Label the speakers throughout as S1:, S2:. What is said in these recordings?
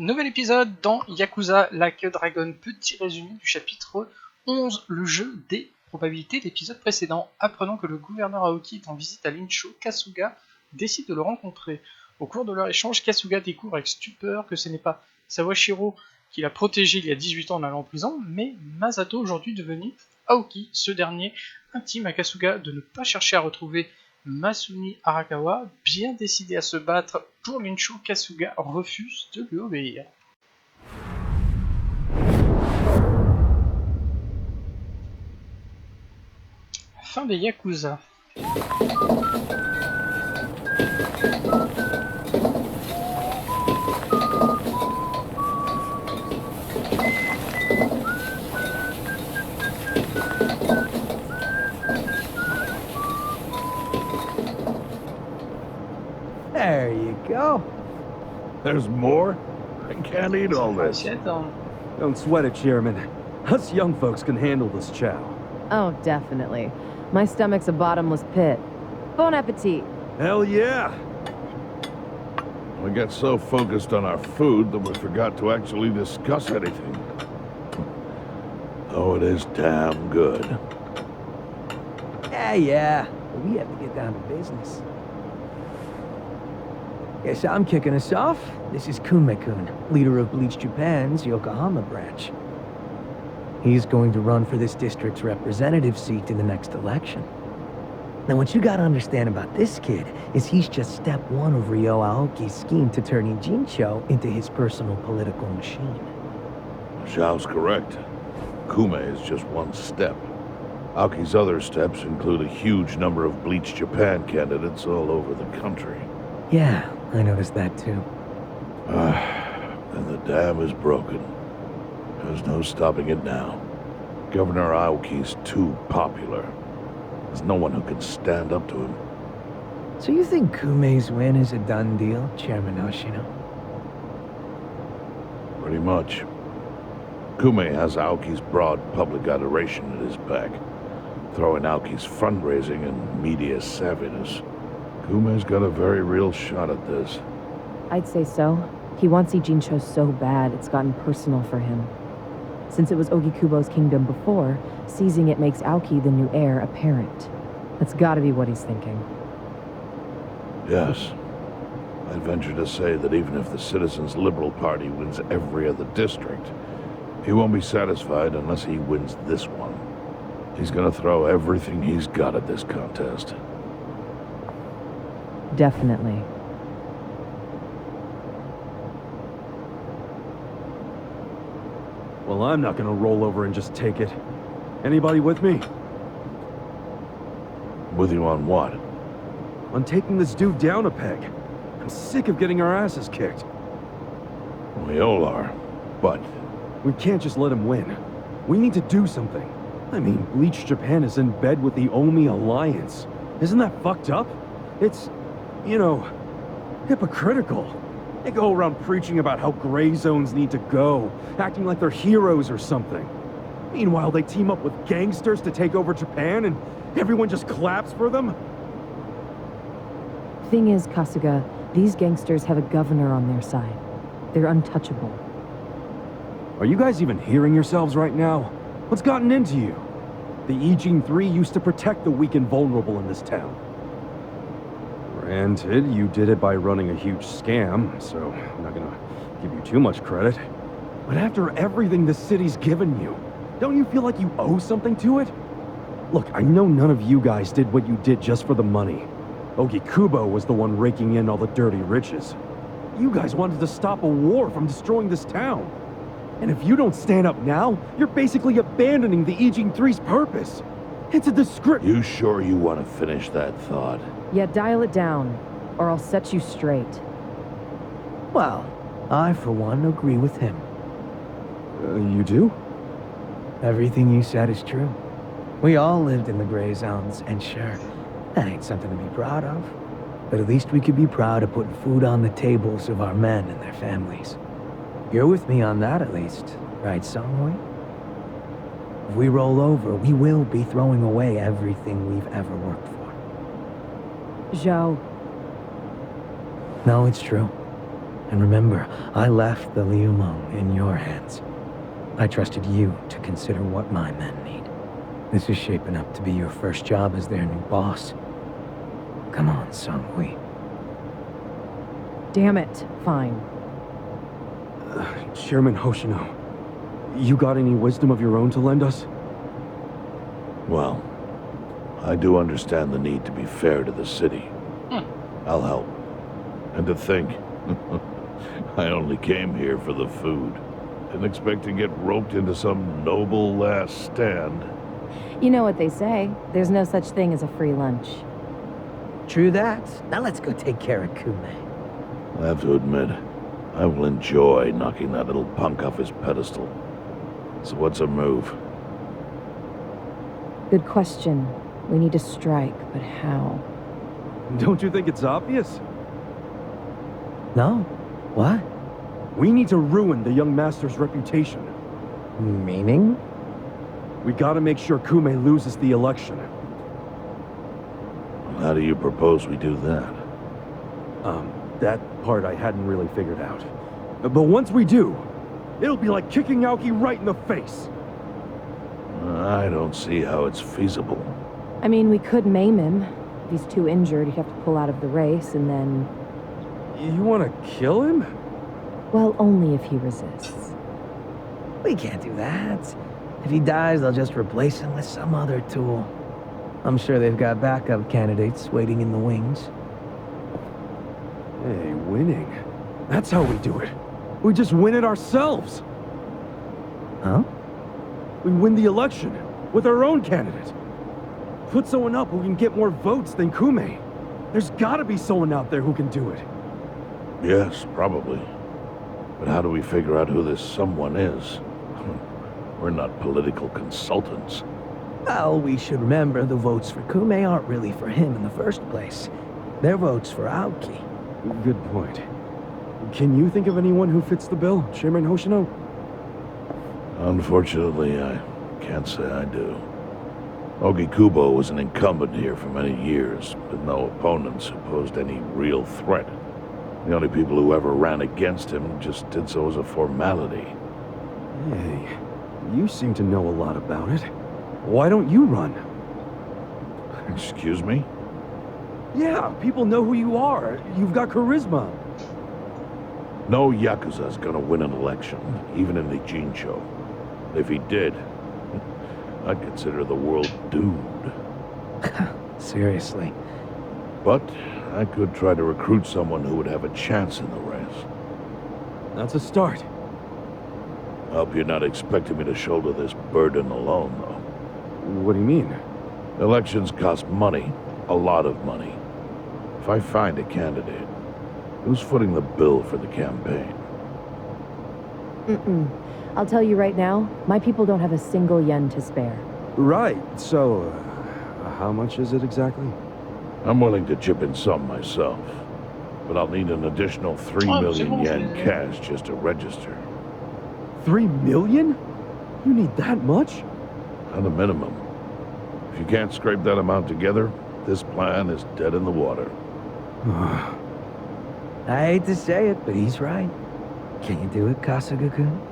S1: Nouvel épisode dans Yakuza Like a Dragon, petit résumé du chapitre 11, le jeu des probabilités de l'épisode précédent. Apprenant que le gouverneur Aoki est en visite à Lincho, Kasuga décide de le rencontrer. Au cours de leur échange, Kasuga découvre avec stupeur que ce n'est pas Sawashiro qui l'a protégé il y a 18 ans en allant en prison, mais Masato aujourd'hui devenu Aoki. Ce dernier intime à Kasuga de ne pas chercher à retrouver Masumi Arakawa, bien décidé à se battre pour Lincho, Kasuga refuse de lui obéir. Fin des Yakuza.
S2: There you go.
S3: There's more? I can't eat all this.
S2: Don't sweat it, Chairman. Us young folks can handle this chow.
S4: Oh, definitely. My stomach's a bottomless pit. Bon appetit.
S2: Hell yeah!
S3: We got so focused on our food that we forgot to actually discuss anything. Oh, it is damn good.
S2: Yeah. But we have to get down to business. Guess I'm kicking us off. This is Kume-kun, leader of Bleach Japan's Yokohama branch. He's going to run for this district's representative seat in the next election. Now, what you gotta understand about this kid is he's just step one of Ryo Aoki's scheme to turning Jincho into his personal political machine.
S3: Zhao's correct. Kume is just one step. Aoki's other steps include a huge number of Bleach Japan candidates all over the country.
S2: Yeah, I noticed that too.
S3: And the dam is broken. There's no stopping it now. Governor Aoki's too popular. There's no one who can stand up to him.
S2: So you think Kume's win is a done deal, Chairman Hoshino?
S3: Pretty much. Kume has Aoki's broad public adoration at his back. Throwing Aoki's fundraising and media savviness. Kume's got a very real shot at this.
S4: I'd say so. He wants Jincho so bad, it's gotten personal for him. Since it was Ogikubo's kingdom before, seizing it makes Aoki the new heir apparent. That's gotta be what he's thinking.
S3: Yes. I'd venture to say that even if the Citizens' Liberal Party wins every other district, he won't be satisfied unless he wins this one. He's gonna throw everything he's got at this contest.
S4: Definitely.
S2: Well, I'm not gonna roll over and just take it. Anybody with me?
S3: With you on what?
S2: On taking this dude down a peg. I'm sick of getting our asses kicked.
S3: We all are, but...
S2: We can't just let him win. We need to do something. I mean, Bleach Japan is in bed with the Omi Alliance. Isn't that fucked up? It's, you know, hypocritical. They go around preaching about how gray zones need to go, acting like they're heroes or something. Meanwhile, they team up with gangsters to take over Japan, and everyone just claps for them?
S4: Thing is, Kasuga, these gangsters have a governor on their side. They're untouchable.
S2: Are you guys even hearing yourselves right now? What's gotten into you? The Ijin 3 used to protect the weak and vulnerable in this town. Granted, you did it by running a huge scam, so I'm not gonna give you too much credit. But after everything the city's given you, don't you feel like you owe something to it? Look, I know none of you guys did what you did just for the money. Ogikubo was the one raking in all the dirty riches. You guys wanted to stop a war from destroying this town. And if you don't stand up now, you're basically abandoning the Ijin 3's purpose. It's a description.
S3: You sure you want to finish that thought?
S4: Yeah, dial it down, or I'll set you straight.
S2: Well, I, for one, agree with him. You do? Everything you said is true. We all lived in the gray zones, and sure, that ain't something to be proud of. But at least we could be proud of putting food on the tables of our men and their families. You're with me on that, at least, right, Songhui? If we roll over, we will be throwing away everything we've ever worked for.
S4: Zhao.
S2: No, it's true.
S5: And remember, I left the Liumeng in your hands. I trusted you to consider what my men need. This is shaping up to be your first job as their new boss. Come on, Songhui.
S4: Damn it. Fine.
S2: Chairman Hoshino, you got any wisdom of your own to lend us?
S3: Well, I do understand the need to be fair to the city. I'll help. And to think, I only came here for the food. Didn't expect to get roped into some noble last stand.
S4: You know what they say. There's no such thing as a free lunch.
S5: True that. Now let's go take care of Kume.
S3: I have to admit, I will enjoy knocking that little punk off his pedestal. So what's a move?
S4: Good question. We need to strike, but how?
S2: Don't you think it's obvious?
S5: No? What?
S2: We need to ruin the young master's reputation.
S5: Meaning?
S2: We gotta make sure Kume loses the election.
S3: How do you propose we do that?
S2: That part I hadn't really figured out. But once we do, it'll be like kicking Aoki right in the face.
S3: I don't see how it's feasible.
S4: I mean, we could maim him. If he's too injured, he'd have to pull out of the race, and then...
S2: You wanna kill him?
S4: Well, only if he resists.
S5: We can't do that. If he dies, they'll just replace him with some other tool. I'm sure they've got backup candidates waiting in the wings.
S2: Hey, winning. That's how we do it. We just win it ourselves.
S5: Huh?
S2: We win the election with our own candidate. Put someone up who can get more votes than Kume. There's gotta be someone out there who can do it.
S3: Yes, probably. But how do we figure out who this someone is? We're not political consultants.
S5: Well, we should remember the votes for Kume aren't really for him in the first place. They're votes for Aoki.
S2: Good point. Can you think of anyone who fits the bill, Chairman Hoshino?
S3: Unfortunately, I can't say I do. Ogi Kubo was an incumbent here for many years, with no opponents who posed any real threat. The only people who ever ran against him just did so as a formality.
S2: Hey, you seem to know a lot about it. Why don't you run?
S3: Excuse me?
S2: Yeah, people know who you are. You've got charisma.
S3: No Yakuza's gonna win an election, even in the Jinsho. If he did, I'd consider the world doomed.
S5: Seriously.
S3: But I could try to recruit someone who would have a chance in the race.
S2: That's a start.
S3: I hope you're not expecting me to shoulder this burden alone, though.
S2: What do you mean?
S3: Elections cost money, a lot of money. If I find a candidate, who's footing the bill for the campaign?
S4: I'll tell you right now, my people don't have a single yen to spare.
S2: Right, so, how much is it exactly?
S3: I'm willing to chip in some myself, but I'll need an additional 3 million yen cash just to register.
S2: 3 million? You need that much?
S3: At a minimum. If you can't scrape that amount together, this plan is dead in the water.
S5: I hate to say it, but he's right. Can you do it, Kasuga-kun?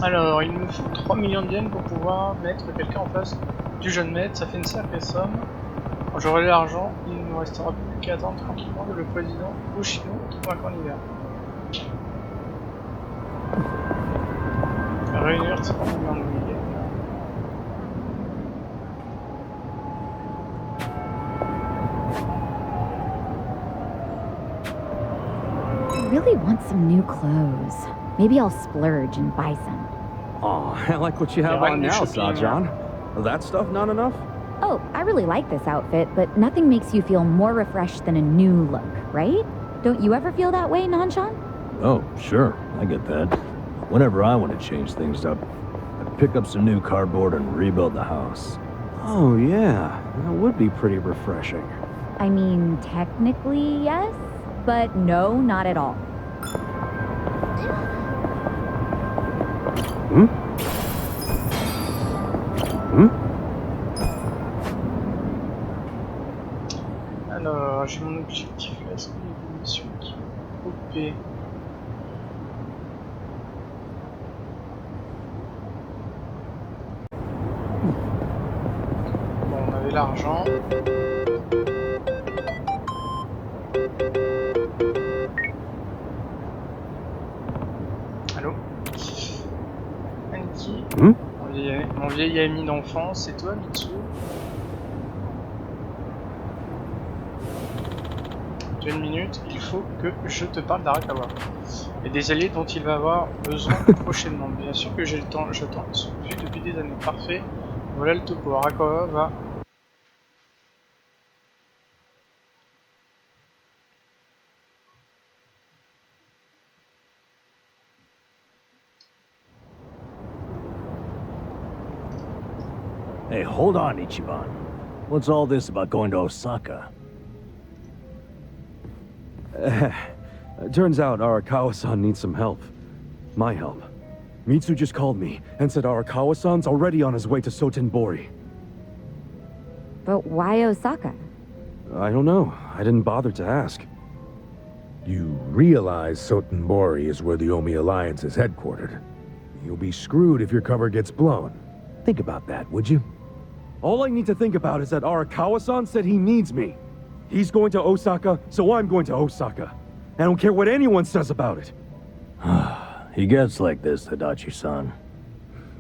S1: Alors, il nous faut 3 millions de yens pour pouvoir mettre quelqu'un en face du jeune maître, ça fait une sacrée somme. Quand j'aurai l'argent, il ne nous restera plus qu'à attendre tranquillement que le président Hoshino trouve un candidat. Réunir 30 millions de yens.
S6: I really want some new clothes. Maybe I'll splurge and buy some.
S2: Aw, I like what you have on now, Sajan. That stuff not enough?
S6: Oh, I really like this outfit, but nothing makes you feel more refreshed than a new look, right? Don't you ever feel that way, Nanshan?
S7: Oh, sure. I get that. Whenever I want to change things up, I pick up some new cardboard and rebuild the house.
S2: Oh, yeah. That would be pretty refreshing.
S6: I mean, technically, yes. but no, not at all.
S2: Hmm? Hmm?
S1: Alors, j'ai mon objectif là. Est-ce qu'il y a des missions qui vont couper? Bon, on avait l'argent. Allô? Anki?
S2: Hmm?
S1: Mon vieil ami d'enfance, c'est toi, Mitsu? Tu as une minute, il faut que je te parle d'Arakawa et des alliés dont il va avoir besoin prochainement. Bien sûr que j'ai le temps, j'attends depuis des années. Parfait, voilà le topo. Arakawa va...
S7: Hey, hold on, Ichiban. What's all this about going to Osaka?
S2: Turns out Arakawa-san needs some help. My help. Mitsu just called me and said Arakawa-san's already on his way to Sotenbori.
S6: But why Osaka?
S2: I don't know. I didn't bother to ask.
S8: You realize Sotenbori is where the Omi Alliance is headquartered. You'll be screwed if your cover gets blown. Think about that, would you?
S2: All I need to think about is that Arakawa-san said he needs me. He's going to Osaka, so I'm going to Osaka. I don't care what anyone says about it.
S7: He gets like this, Tadachi-san.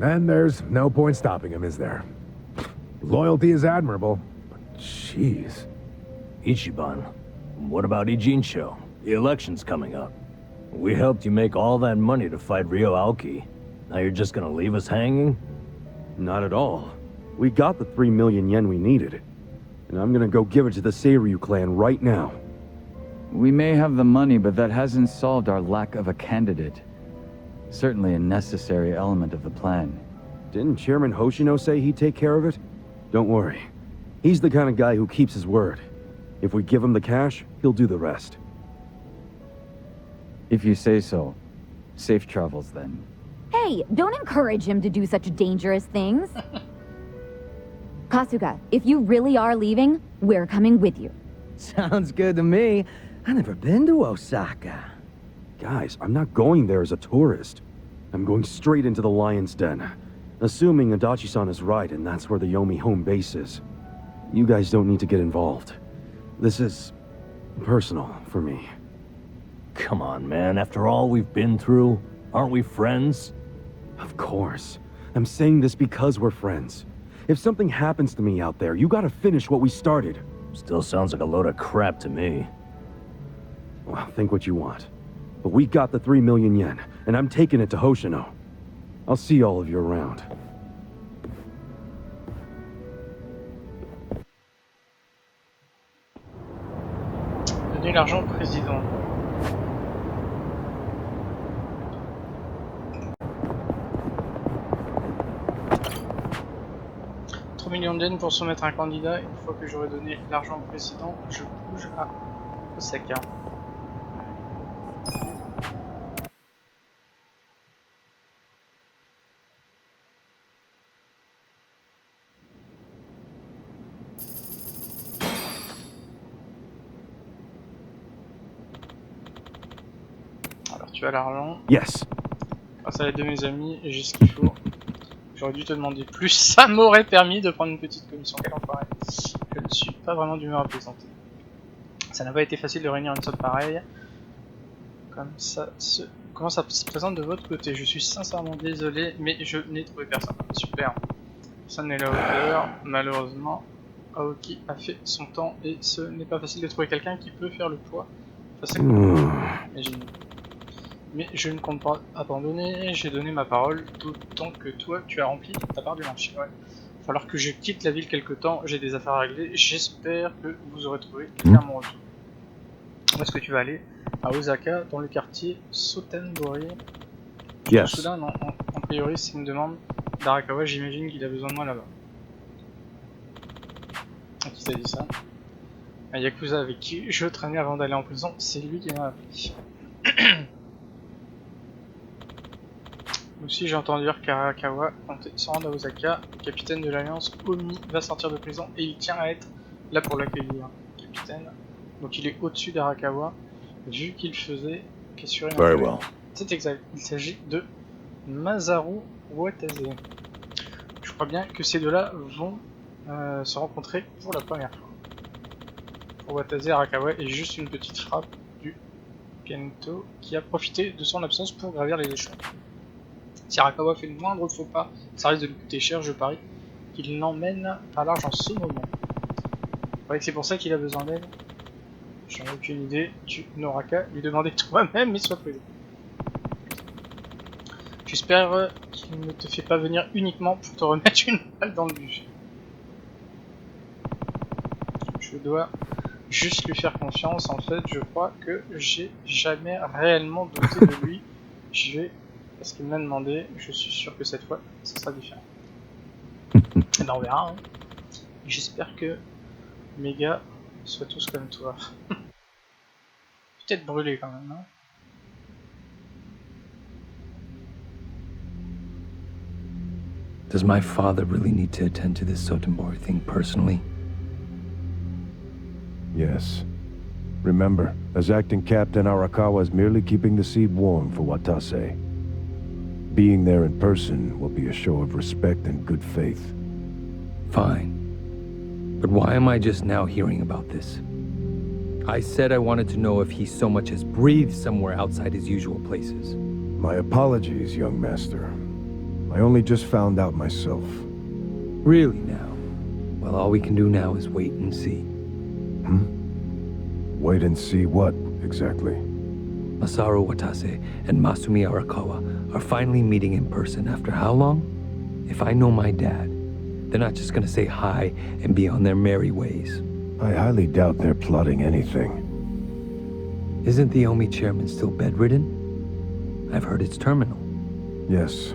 S8: And there's no point stopping him, is there? Loyalty is admirable, but jeez.
S7: Ichiban, what about Ijincho? The election's coming up. We helped you make all that money to fight Ryo Aoki. Now you're just gonna leave us hanging?
S2: Not at all. We got the 3 million yen we needed. And I'm gonna go give it to the Seiryu clan right now.
S9: We may have the money, but that hasn't solved our lack of a candidate. Certainly a necessary element of the plan.
S2: Didn't Chairman Hoshino say he'd take care of it? Don't worry. He's the kind of guy who keeps his word. If we give him the cash, he'll do the rest.
S9: If you say so. Safe travels, then.
S6: Hey, don't encourage him to do such dangerous things. Kasuga, if you really are leaving, we're coming with you.
S10: Sounds good to me. I've never been to Osaka.
S2: Guys, I'm not going there as a tourist. I'm going straight into the Lion's Den. Assuming Adachi-san is right and that's where the Yomi home base is. You guys don't need to get involved. This is... personal for me.
S7: Come on, man. After all we've been through, aren't we friends?
S2: Of course. I'm saying this because we're friends. If something happens to me out there, you gotta finish what we started.
S7: Still sounds like a load of crap to me.
S2: Well, think what you want. But we got the 3 million yen, and I'm taking it to Hoshino. I'll see all of you around.
S1: Donnez l'argent au président. Millions de yens pour soumettre un candidat. Une fois que j'aurai donné l'argent au président, je bouge à Osaka. Alors tu as l'argent.
S2: Yes.
S1: Grâce à l'aide de mes amis, j'ai ce qu'il faut. J'aurais dû te demander plus, ça m'aurait permis de prendre une petite commission. Quel enfoiré. Je ne suis pas vraiment d'humeur à plaisanter. Ça n'a pas été facile de réunir une somme pareille. Comment ça se présente de votre côté? Je suis sincèrement désolé, mais je n'ai trouvé personne. Super. Personne n'est à la hauteur. Malheureusement, Aoki a fait son temps et ce n'est pas facile de trouver quelqu'un qui peut faire le poids. Imagine. Mais je ne compte pas abandonner, j'ai donné ma parole, d'autant que toi tu as rempli ta part du marché. Ouais. Il va falloir que je quitte la ville quelque temps, j'ai des affaires à régler, j'espère que vous aurez trouvé quelqu'un à mon retour. Où est-ce que tu vas aller? À Osaka, dans le quartier Sotenbori.
S2: Yes.
S1: Soudain, non, en priori c'est une demande d'Arakawa, j'imagine qu'il a besoin de moi là-bas. Qui t'a dit ça? Un Yakuza avec qui je traînais avant d'aller en prison, c'est lui qui m'a appris. Aussi, j'ai entendu dire qu'Arakawa comptait se rendre à Osaka. Le capitaine de l'Alliance, Omi, va sortir de prison et il tient à être là pour l'accueillir. Capitaine. Donc il est au-dessus d'Arakawa, vu qu'il faisait qu'assurer un
S3: Very
S1: peu.
S3: well.
S1: C'est exact, il s'agit de Masaru Watase. Je crois bien que ces deux-là vont se rencontrer pour la première fois. Pour Watase, Arakawa est juste une petite frappe du Kento qui a profité de son absence pour gravir les échelons. Si Arakawa fait le moindre faux pas, ça risque de lui coûter cher, je parie qu'il n'emmène pas large en ce moment. Vous croyez que c'est pour ça qu'il a besoin d'aide? J'en ai aucune idée, tu n'auras qu'à lui demander toi-même, mais sois prudent. J'espère qu'il ne te fait pas venir uniquement pour te remettre une balle dans le but. Je dois juste lui faire confiance, en fait, je crois que j'ai jamais réellement douté de lui. Je vais, parce qu'il m'a demandé, je suis sûr que cette fois, ça sera différent. Et ben on verra, hein. J'espère que mes gars soient tous comme toi. Peut-être brûlé quand même, hein.
S5: Does my father really need to attend to this Sotenbori thing personally?
S8: Yes. Remember, as acting captain, Arakawa is merely keeping the seat warm for Watase. Being there in person will be a show of respect and good faith.
S5: Fine. But why am I just now hearing about this? I said I wanted to know if he so much as breathed somewhere outside his usual places.
S8: My apologies, young master. I only just found out myself.
S5: Really now? Well, all we can do now is wait and see.
S8: Wait and see what, exactly?
S5: Masaru Watase and Masumi Arakawa are finally meeting in person after how long? If I know my dad, they're not just gonna say hi and be on their merry ways.
S8: I highly doubt they're plotting anything.
S5: Isn't the OMI chairman still bedridden? I've heard it's terminal.
S8: Yes,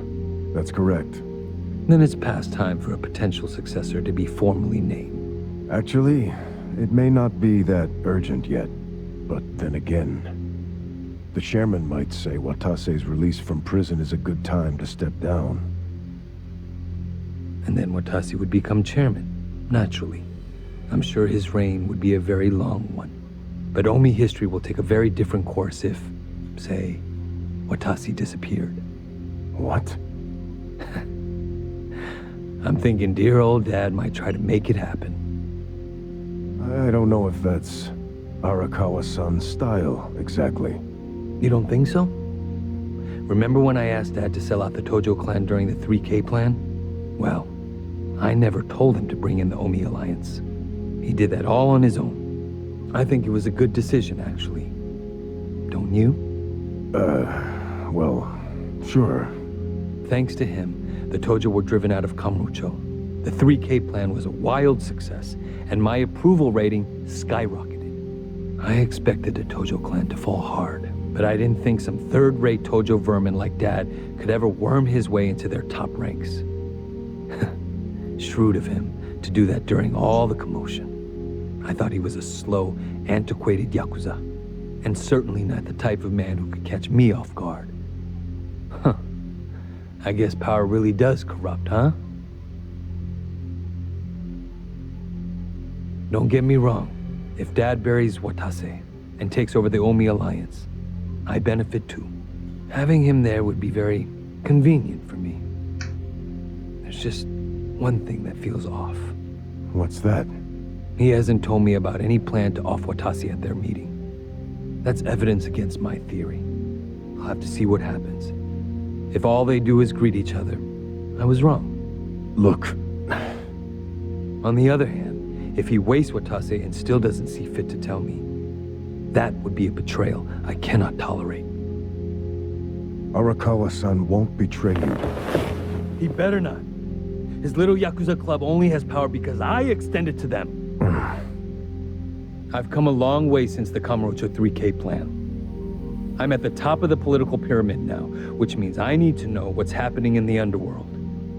S8: that's correct.
S5: Then it's past time for a potential successor to be formally named.
S8: Actually, it may not be that urgent yet, but then again, the chairman might say Watase's release from prison is a good time to step down.
S5: And then Watase would become chairman, naturally. I'm sure his reign would be a very long one. But OMI history will take a very different course if, say, Watase disappeared.
S8: What?
S5: I'm thinking dear old dad might try to make it happen.
S8: I don't know if that's Arakawa-san's style, exactly.
S5: You don't think so? Remember when I asked Dad to sell out the Tojo clan during the 3K plan? Well, I never told him to bring in the OMI alliance. He did that all on his own. I think it was a good decision, actually. Don't you?
S8: Well, sure.
S5: Thanks to him, the Tojo were driven out of Kamurocho. The 3K plan was a wild success, and my approval rating skyrocketed. I expected the Tojo clan to fall hard, but I didn't think some third-rate Tojo vermin like Dad could ever worm his way into their top ranks. Shrewd of him to do that during all the commotion. I thought he was a slow, antiquated Yakuza, and certainly not the type of man who could catch me off guard. Huh. I guess power really does corrupt, huh? Don't get me wrong. If Dad buries Watase and takes over the OMI alliance, I benefit too. Having him there would be very convenient for me. There's just one thing that feels off.
S8: What's that?
S5: He hasn't told me about any plan to off Watase at their meeting. That's evidence against my theory. I'll have to see what happens. If all they do is greet each other, I was wrong.
S8: Look.
S5: On the other hand, if he wastes Watase and still doesn't see fit to tell me, that would be a betrayal I cannot tolerate.
S8: Arakawa-san won't betray you.
S5: He better not. His little Yakuza club only has power because I extend it to them. I've come a long way since the Kamurocho 3K plan. I'm at the top of the political pyramid now, which means I need to know what's happening in the underworld.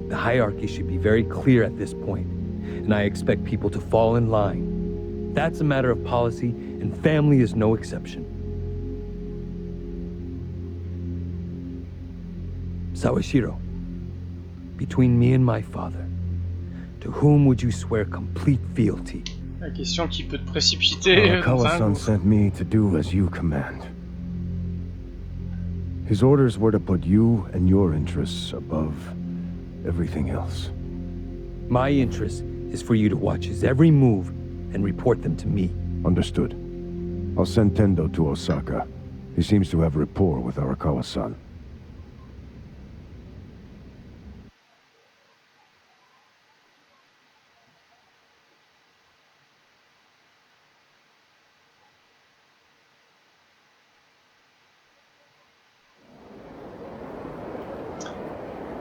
S5: The hierarchy should be very clear at this point, and I expect people to fall in line. That's a matter of policy, and family is no exception. Sawashiro, between me and my father, to whom would you swear complete fealty?
S1: La question qui peut te précipiter dans un
S8: Arakawa-san
S1: gouffre.
S8: sent me to do as you command. His orders were to put you and your interests above everything else.
S5: My interest is for you to watch his every move and report them to me.
S8: Understood. I'll send Tendo to Osaka. He seems to have rapport with Arakawa-san.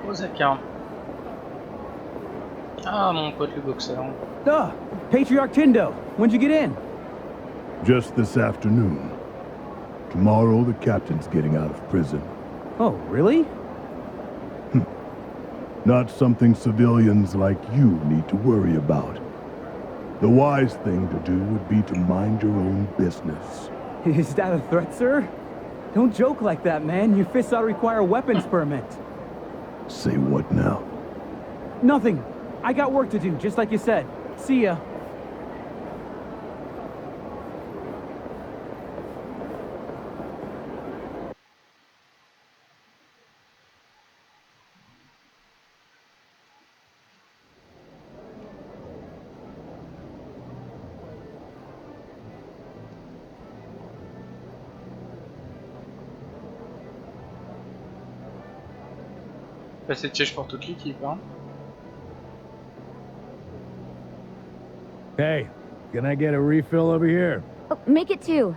S1: Osaka. Ah, mon pote le boxeur.
S10: Duh! Patriarch Tindo, when'd you get in?
S3: Just this afternoon. Tomorrow, the captain's getting out of prison.
S10: Oh, really?
S3: Not something civilians like you need to worry about. The wise thing to do would be to mind your own business.
S10: Is that a threat, sir? Don't joke like that, man. Your fists ought to require a weapons permit.
S3: Say what now?
S10: Nothing. I got work to do, just like you said. See ya.
S1: Bah, c'est siège pour toute l'équipe, hein.
S3: Hey, can I get a refill over here?
S6: Oh, make it two.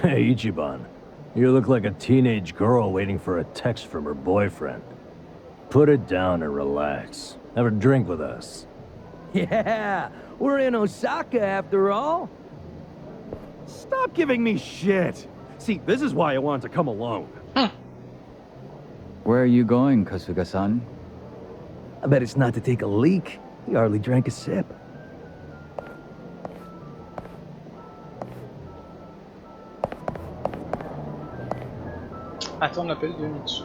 S7: Hey, Ichiban. You look like a teenage girl waiting for a text from her boyfriend. Put it down and relax. Have a drink with us.
S10: Yeah, we're in Osaka after all.
S2: Stop giving me shit! See, this is why I wanted to come alone.
S9: Where are you going, Kasuga-san?
S5: I bet it's not to take a leak. He hardly drank a sip.
S1: Attends l'appel de Mitsu.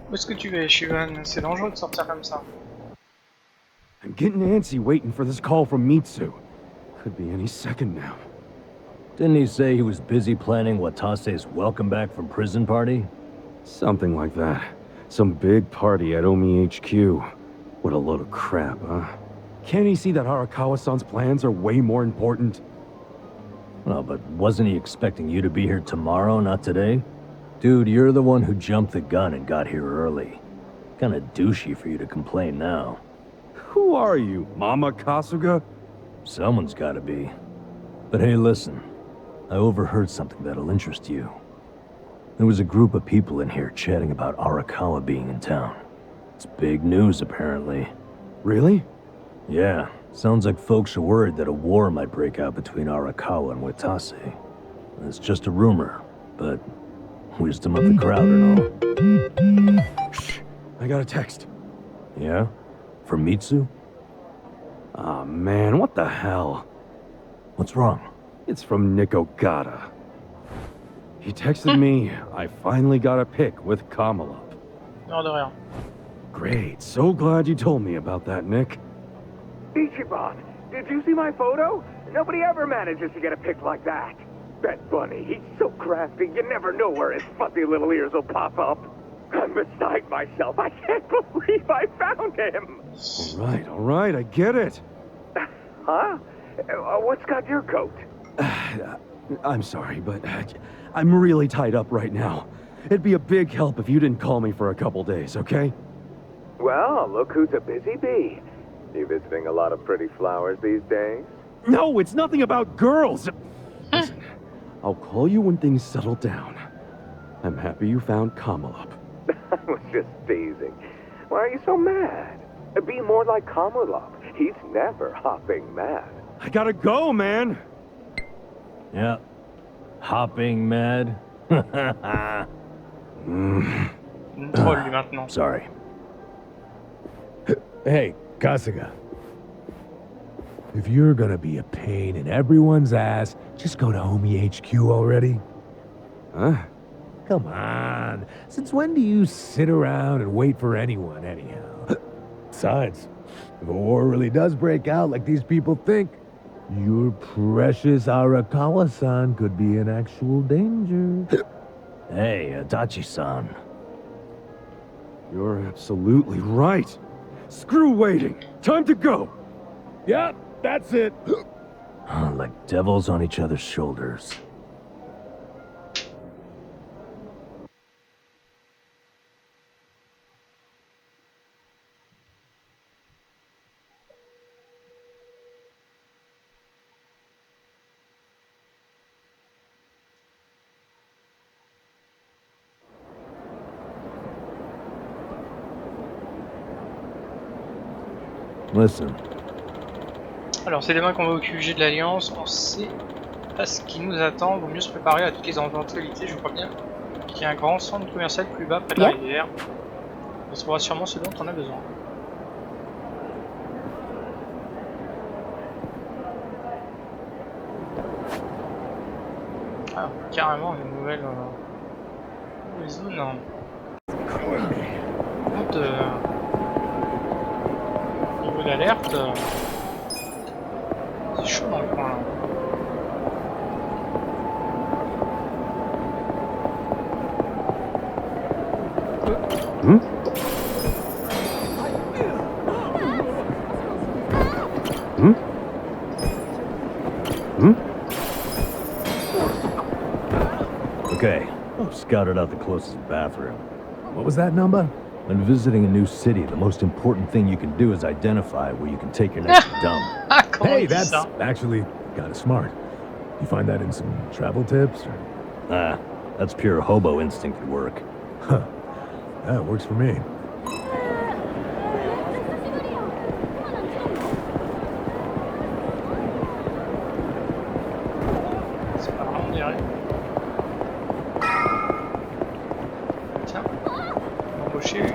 S1: Où est-ce que tu vas, Shivan? C'est dangereux de sortir comme ça.
S2: I'm getting antsy waiting for this call from Mitsu. Could be any second now.
S7: Didn't he say he was busy planning Watase's welcome back from prison party?
S2: Something like that. Some big party at Omi HQ. What a load of crap, huh? Can't he see that Arakawa-san's plans are way more important?
S7: Well, but wasn't he expecting you to be here tomorrow, not today? Dude, you're the one who jumped the gun and got here early. Kinda douchey for you to complain now.
S2: Who are you, Mama Kasuga?
S7: Someone's gotta be. But hey, listen. I overheard something that'll interest you. There was a group of people in here chatting about Arakawa being in town. It's big news, apparently.
S2: Really?
S7: Yeah, sounds like folks are worried that a war might break out between Arakawa and Watase. It's just a rumor, but wisdom of the crowd and all.
S2: Shh, I got a text.
S7: Yeah? From Mitsu?
S2: Aw, man, what the hell?
S7: What's wrong?
S2: It's from Nick Ogata. He texted me, I finally got a pic with Kamala.
S1: Non, de rien.
S2: Great, so glad you told me about that, Nick.
S11: Ichiban, did you see my photo? Nobody ever manages to get a pic like that. That bunny, he's so crafty, you never know where his fuzzy little ears will pop up. I'm beside myself. I can't believe I found him.
S2: All right, I get it.
S11: Huh? What's got your coat?
S2: I'm sorry, but I'm really tied up right now. It'd be a big help if you didn't call me for a couple days, okay?
S11: Well, look who's a busy bee. You visiting a lot of pretty flowers these days?
S2: No, it's nothing about girls. Listen, I'll call you when things settle down. I'm happy you found Kamala.
S11: I was just teasing. Why are you so mad? Be more like Kamulop. He's never hopping mad.
S2: I gotta go, man.
S7: Yeah. Hopping mad?
S1: Une troll lui maintenant.
S7: Sorry.
S8: Hey, Kasuga. If you're gonna be a pain in everyone's ass, just go to Homie HQ already.
S2: Huh?
S8: Come on. Since when do you sit around and wait for anyone, anyhow? Besides, if a war really does break out like these people think, your precious Arakawa-san could be in actual danger.
S7: Hey, Adachi-san.
S2: You're absolutely right. Screw waiting. Time to go.
S8: Yeah, that's it.
S7: Like devils on each other's shoulders. Listen.
S1: Alors c'est demain qu'on va au QG de l'Alliance, on sait pas ce qui nous attend, vaut mieux se préparer à toutes les éventualités, je crois bien qu'il y a un grand centre commercial plus bas près de la rivière. On trouvera sûrement ce dont on a besoin. Ah, carrément une nouvelle zone. Niveau d'alerte, c'est chaud dans le coin là.
S7: Okay, scouted out the closest bathroom.
S8: What was that number?
S7: When visiting a new city, the most important thing you can do is identify where you can take your next dump.
S8: Hey, that's actually kind of smart. You find that in some travel tips? Or?
S7: Ah, that's pure hobo instinct at work.
S8: Huh. That works for me.
S1: C'est pas vraiment direct. Tiens, embauché lui.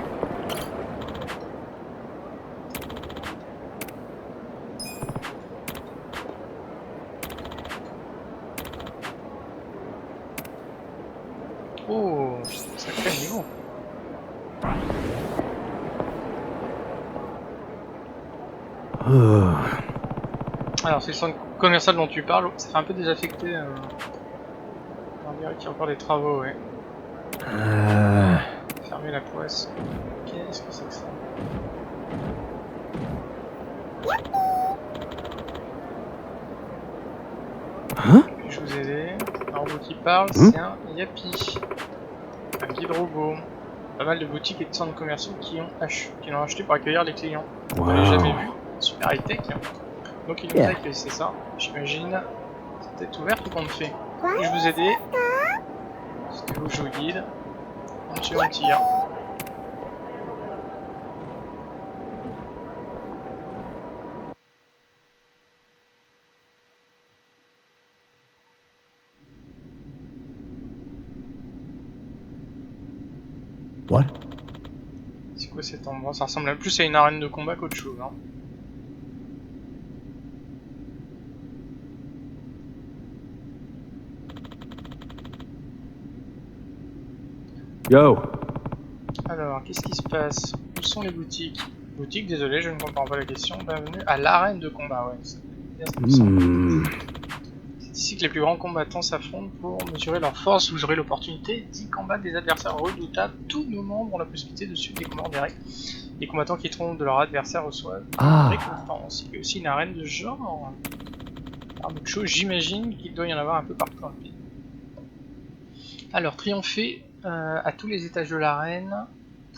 S1: Oh, sacré niveau. Alors c'est le centre commercial dont tu parles, ça fait un peu désaffecté. On dirait qu'il y a encore des travaux, ouais. Fermer la poisse. Qu'est-ce que c'est que ça? Puis-je vous aider? Un robot qui parle, c'est un Yapi. Un guide robot. Pas mal de boutiques et de centres commerciaux qui l'ont acheté pour accueillir les clients. On l'avait jamais vu. Super high-tech. Donc il nous a accueilli, c'est ça. J'imagine. C'est peut-être ouvert tout compte fait. Puis-je vous aider? C'était où je vous guide? Monsieur on tire.
S8: What?
S1: C'est quoi cet endroit? Ça ressemble plus à une arène de combat qu'autre chose, hein.
S2: Yo.
S1: Alors, qu'est-ce qui se passe? Où sont les boutiques? Boutique, désolé, je ne comprends pas la question. Bienvenue à l'arène de combat, ouais. C'est ici que les plus grands combattants s'affrontent pour mesurer leur force. Vous aurez l'opportunité d'y combattre des adversaires redoutables. Tous nos membres ont la possibilité de suivre des combats en direct. Les combattants qui trompent de leur adversaire reçoivent des récompenses. Il y a aussi une arène de genre. Alors, beaucoup de choses, j'imagine qu'il doit y en avoir un peu partout dans le pays. Alors, triompher à tous les étages de l'arène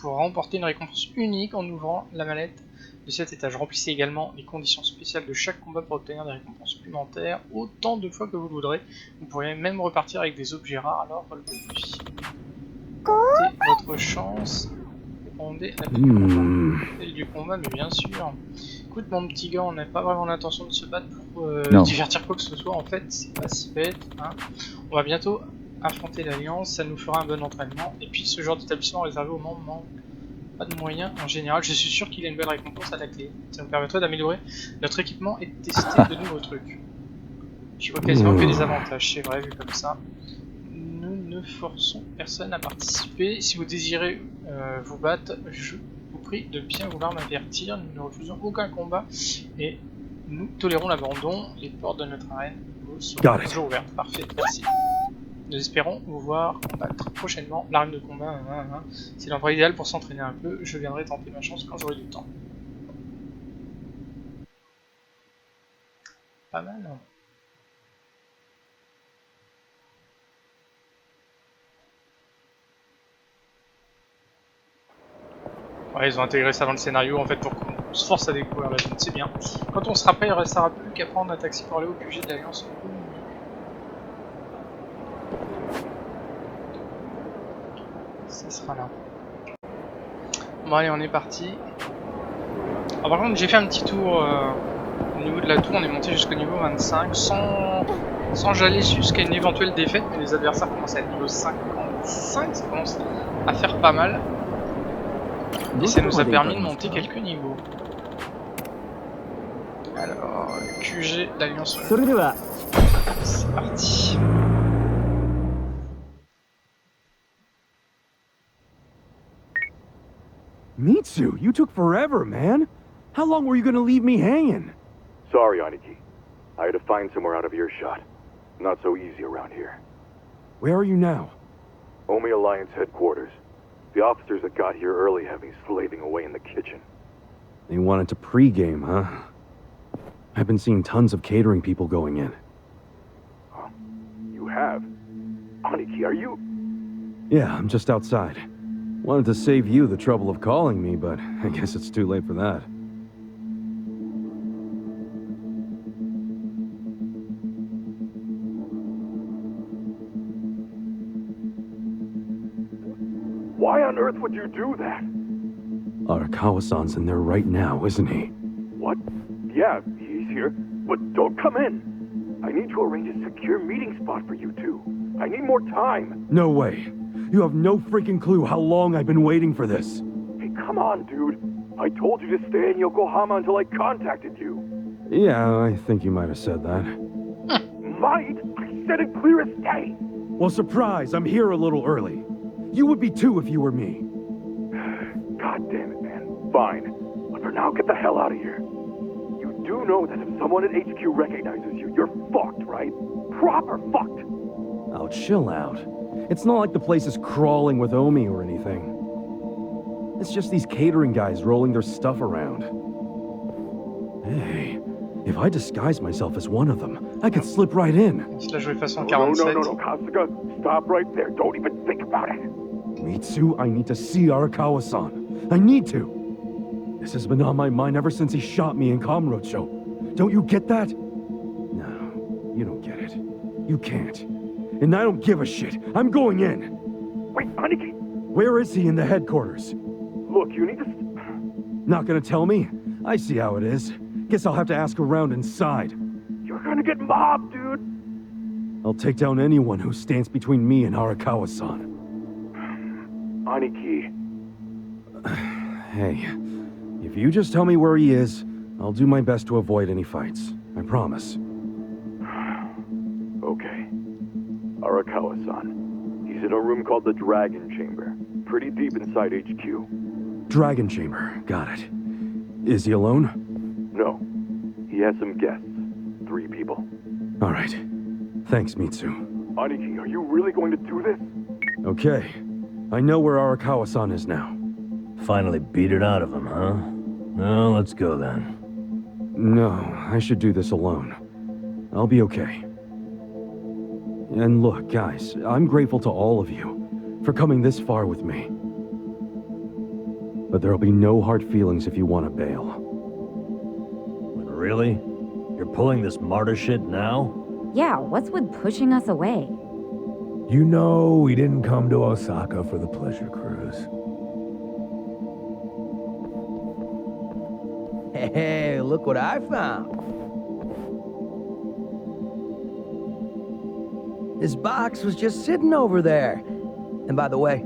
S1: pour remporter une récompense unique en ouvrant la mallette de cet étage. Remplissez également les conditions spéciales de chaque combat pour obtenir des récompenses supplémentaires autant de fois que vous le voudrez. Vous pourrez même repartir avec des objets rares, alors relevez-lui. Tentez votre chance répondez à l'appel du combat, mais bien sûr. Écoute, mon petit gars, on n'a pas vraiment l'intention de se battre pour divertir quoi que ce soit, en fait, c'est pas si bête. Hein. On va bientôt affronter l'Alliance, ça nous fera un bon entraînement, et puis ce genre d'établissement réservé aux membres manque pas de moyens en général. Je suis sûr qu'il y a une belle récompense à la clé. Ça nous permettrait d'améliorer notre équipement et de tester de nouveaux trucs. Je vois quasiment que des avantages, c'est vrai, vu comme ça. Nous ne forçons personne à participer. Si vous désirez vous battre, je vous prie de bien vouloir m'avertir. Nous ne refusons aucun combat et nous tolérons l'abandon. Les portes de notre arène seront toujours ouvertes. Parfait, merci. Nous espérons vous voir combattre prochainement. L'arène de combat, c'est l'endroit idéal pour s'entraîner un peu. Je viendrai tenter ma chance quand j'aurai du temps. Pas mal. Hein. Ouais, ils ont intégré ça dans le scénario en fait pour qu'on se force à découvrir la zone, c'est bien. Quand on sera prêt, il ne restera plus qu'à prendre un taxi pour aller au QG de l'Alliance. Ça sera là. Bon allez, on est parti. Alors, par contre, j'ai fait un petit tour au niveau de la tour, on est monté jusqu'au niveau 25 sans j'allais jusqu'à une éventuelle défaite, mais les adversaires commencent à être niveau 55, ça commence à faire pas mal. Et ça nous a permis de monter quelques niveaux. Alors, QG d'Alliance. C'est parti.
S2: Mitsu, you took forever, man. How long were you gonna leave me hanging?
S12: Sorry, Aniki. I had to find somewhere out of earshot. Not so easy around here.
S2: Where are you now?
S12: Omi Alliance headquarters. The officers that got here early have me slaving away in the kitchen.
S2: They wanted to pre-game, huh? I've been seeing tons of catering people going in.
S12: Huh? You have? Aniki, are you?
S2: Yeah, I'm just outside. Wanted to save you the trouble of calling me, but I guess it's too late for that.
S12: Why on earth would you do that?
S2: Arakawa-san's in there right now, isn't he?
S12: What? Yeah, he's here. But don't come in. I need to arrange a secure meeting spot for you two. I need more time.
S2: No way. You have no freaking clue how long I've been waiting for this.
S12: Hey, come on, dude. I told you to stay in Yokohama until I contacted you.
S2: Yeah, I think you might have said that.
S12: Might? I said it clear as day.
S2: Well, surprise, I'm here a little early. You would be too if you were me.
S12: God damn it, man. Fine. But for now, get the hell out of here. You do know that if someone at HQ recognizes you, you're fucked, right? Proper fucked.
S2: Oh, chill out. It's not like the place is crawling with Omi or anything. It's just these catering guys rolling their stuff around. Hey, if I disguise myself as one of them, I could slip right in.
S12: No, Kasuga. Stop right there. Don't even think about it.
S2: Mitsu, I need to see Arakawa-san. I need to. This has been on my mind ever since he shot me in Kamurocho. Don't you get that? No, you don't get it. You can't. And I don't give a shit. I'm going in.
S12: Wait, Aniki!
S2: Where is he in the headquarters?
S12: Look, you need to...
S2: Not gonna tell me? I see how it is. Guess I'll have to ask around inside.
S12: You're gonna get mobbed, dude!
S2: I'll take down anyone who stands between me and Arakawa-san.
S12: Aniki.
S2: Hey, if you just tell me where he is, I'll do my best to avoid any fights. I promise.
S12: Okay. Arakawa-san. He's in a room called the Dragon Chamber. Pretty deep inside HQ.
S2: Dragon Chamber, got it. Is he alone?
S12: No. He has some guests. 3 people.
S2: Alright. Thanks, Mitsu.
S12: Aniki, are you really going to do this?
S2: Okay. I know where Arakawa-san is now.
S7: Finally beat it out of him, huh? No, let's go then.
S2: No, I should do this alone. I'll be okay. And look, guys, I'm grateful to all of you for coming this far with me. But there'll be no hard feelings if you want to bail.
S7: Really? You're pulling this martyr shit now?
S6: Yeah, what's with pushing us away?
S8: You know we didn't come to Osaka for the pleasure cruise.
S5: Hey, look what I found. This box was just sitting over there. And by the way,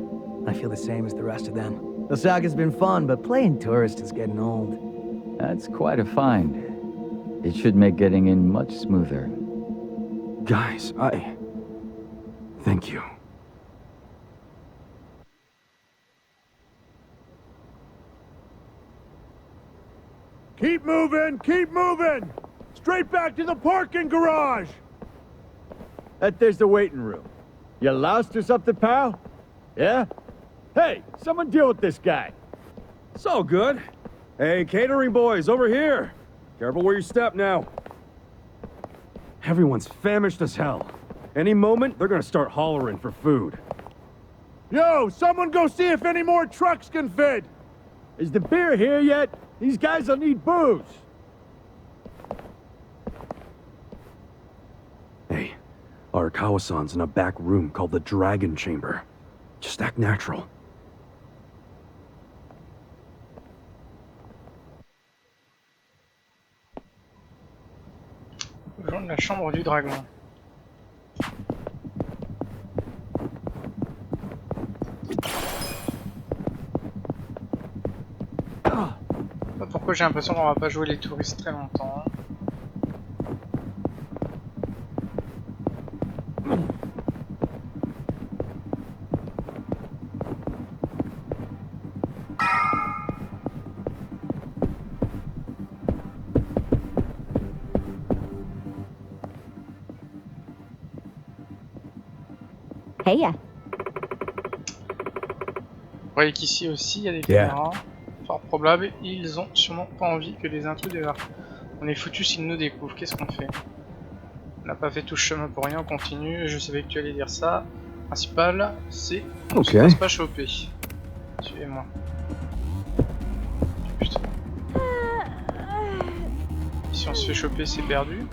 S5: I feel the same as the rest of them. The saga's been fun, but playing tourist is getting old.
S9: That's quite a find. It should make getting in much smoother.
S2: Guys, thank you.
S8: Keep moving! Keep moving! Straight back to the parking garage!
S13: There's the waiting room. You lost or something, pal? Yeah? Hey, someone deal with this guy.
S2: It's all good. Hey, catering boys, over here. Careful where you step now. Everyone's famished as hell. Any moment, they're gonna start hollering for food.
S8: Yo, someone go see if any more trucks can fit!
S13: Is the beer here yet? These guys will need booze.
S2: Hey, Arakawa-san's in a back room called the Dragon Chamber. Just act natural.
S1: Rejoindre la chambre du dragon. Pas pourquoi j'ai l'impression qu'on va pas jouer les touristes très longtemps.
S6: Hey,
S1: Vous voyez qu'ici aussi il y a des caméras. Fort probable, ils ont sûrement pas envie que les intrus débarquent. On est foutu s'ils nous découvrent, qu'est-ce qu'on fait? On n'a pas fait tout ce chemin pour rien, on continue. Je savais que tu allais dire ça. Le principal, c'est on se fasse pas choper. Suivez-moi. Putain. Si on se fait choper, c'est perdu.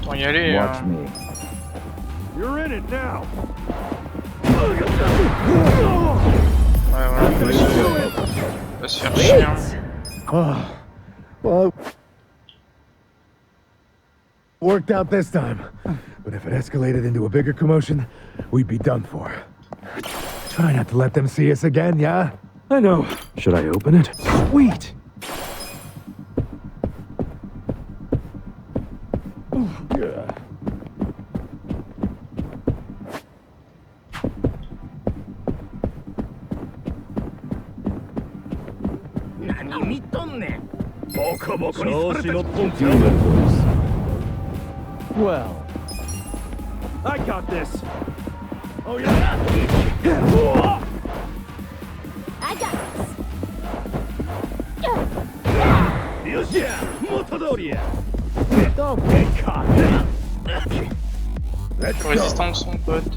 S1: Autant y aller.
S9: Watch me.
S8: You're in it now!
S1: Ouais, voilà, on va se faire chier. Hein.
S8: Well, worked out this time. But if it escalated into a bigger commotion, we'd be done for. Try not to let them see us again, yeah?
S2: I know. Should I open it? Sweet!
S13: Well,
S8: I got this!
S13: oh yeah!
S6: I got
S8: Don't get caught! Let's
S1: Résistant de son pote.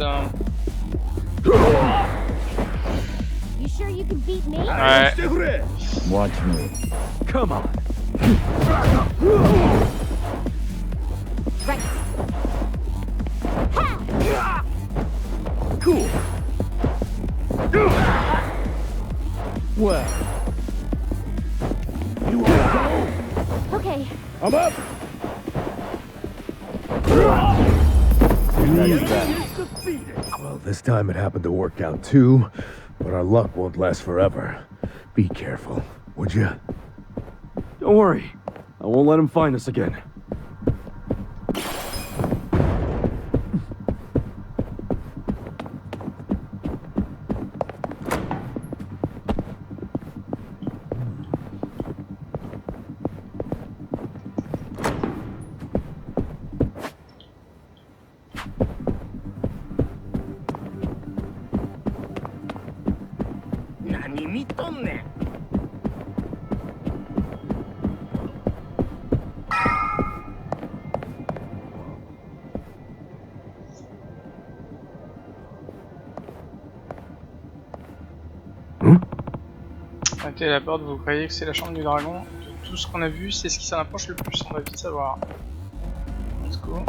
S6: You sure you can beat me?
S1: Ouais.
S9: Watch me.
S2: Come on!
S6: Right.
S8: Cool!
S13: Well,
S8: You wanna go?
S6: Okay.
S8: I'm up! Well, this time it happened to work out too, but our luck won't last forever. Be careful, would you?
S2: Don't worry. I won't let him find us again.
S1: Arrêtez la porte, vous croyez que c'est la chambre du dragon? De tout ce qu'on a vu, c'est ce qui s'en approche le plus, on va vite savoir. Let's go.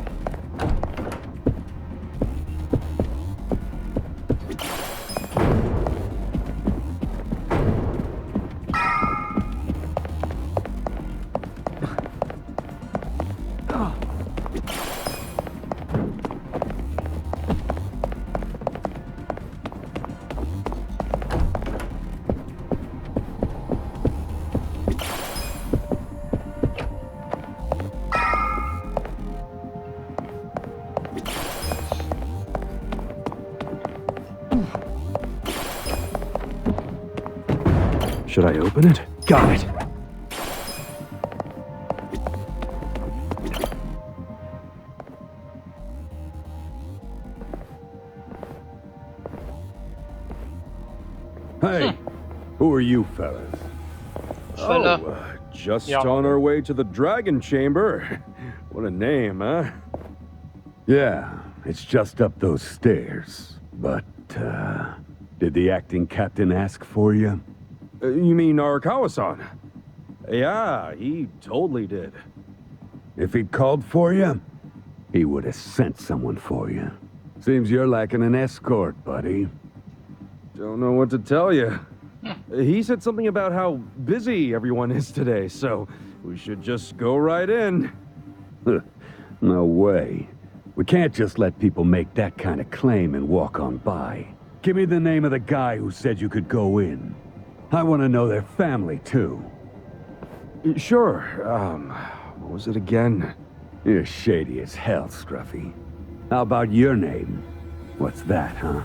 S2: Should I open it? Got it.
S8: Hey, who are you fellas?
S1: Fella.
S2: Just
S1: Yeah.
S2: on our way to the Dragon Chamber. What a name, huh?
S8: Yeah, it's just up those stairs. But, did the acting captain ask for you?
S2: You mean Arakawa-san? Yeah, he totally did.
S8: If he'd called for you, he would have sent someone for you. Seems you're lacking an escort, buddy.
S2: Don't know what to tell you. He said something about how busy everyone is today, so we should just go right in.
S8: No way. We can't just let people make that kind of claim and walk on by. Give me the name of the guy who said you could go in. I want to know their family, too.
S2: Sure, what was it again?
S8: You're shady as hell, Scruffy. How about your name? What's that, huh?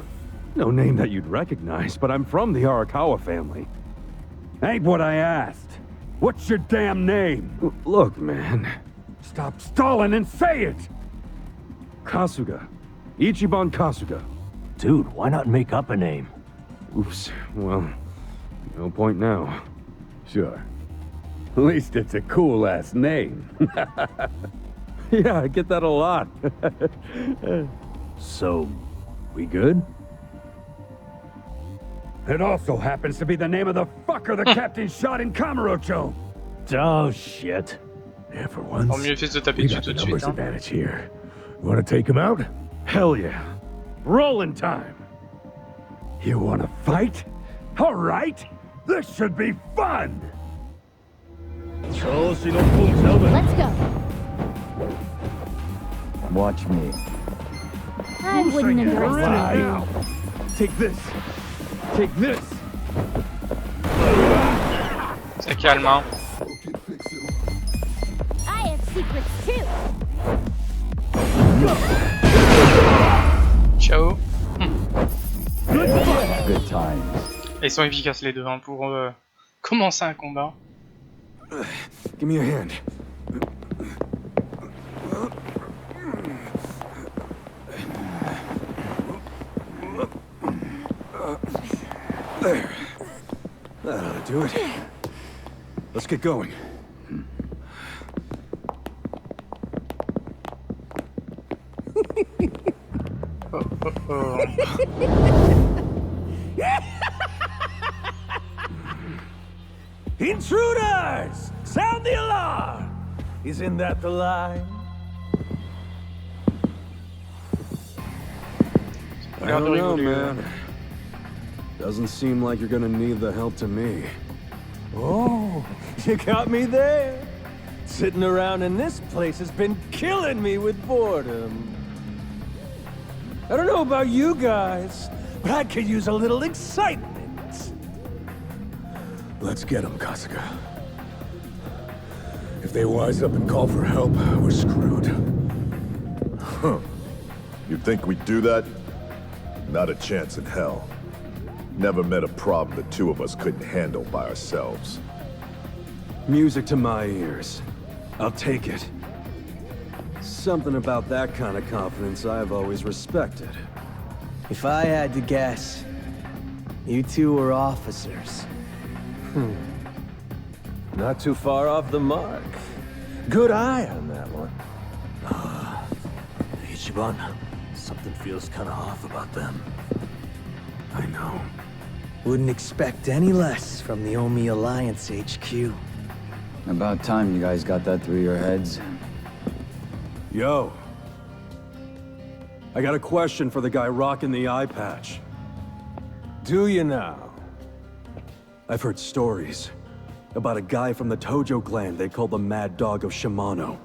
S2: No name that you'd recognize, but I'm from the Arakawa family.
S8: Ain't what I asked. What's your damn name?
S2: Look, man.
S8: Stop stalling and say it!
S2: Kasuga. Ichiban Kasuga.
S7: Dude, why not make up a name?
S2: Oops, well, no point now.
S8: Sure. At least it's a cool-ass name.
S2: Yeah, I get that a lot.
S7: So, we good?
S8: It also happens to be the name of the fucker the captain shot in Kamurocho.
S7: Oh, shit.
S8: Yeah, for once,
S1: Tant mieux, fils de taper
S8: we
S1: dessus
S8: got
S1: tout
S8: the
S1: de
S8: numbers
S1: suite. Hein.
S8: advantage here. You want to take him out?
S2: Hell yeah. Rolling time.
S8: You want to fight? All right. This should be fun.
S6: Let's go.
S9: Watch me.
S6: I wouldn't underestimate you.
S8: Wow. Take this. Take this.
S1: Ça calme, hein.
S6: I have secrets too.
S1: Ciao.
S9: Good times.
S1: Et ils sont efficaces les deux hein, pour commencer un combat.
S2: Give me a hand. There. That ought to do it. Let's get going.
S5: Intruders! Sound the alarm! Isn't that the line?
S2: I don't know, man. Doesn't seem like you're gonna need the help to me.
S5: Oh, you got me there. Sitting around in this place has been killing me with boredom. I don't know about you guys, but I could use a little excitement.
S8: Let's get him, Kasuga. If they wise up and call for help, we're screwed.
S14: Huh. You think we'd do that? Not a chance in hell. Never met a problem the two of us couldn't handle by ourselves.
S2: Music to my ears. I'll take it. Something about that kind of confidence I've always respected.
S5: If I had to guess, you two were officers. Not too far off the mark. Good eye on that one.
S7: Ichiban, something feels kinda off about them.
S2: I know.
S5: Wouldn't expect any less from the Omi Alliance HQ.
S9: About time you guys got that through your heads.
S2: Yo. I got a question for the guy rocking the eye patch.
S8: Do you now?
S2: I've heard stories about a guy from the Tojo clan they call the Mad Dog of Shimano.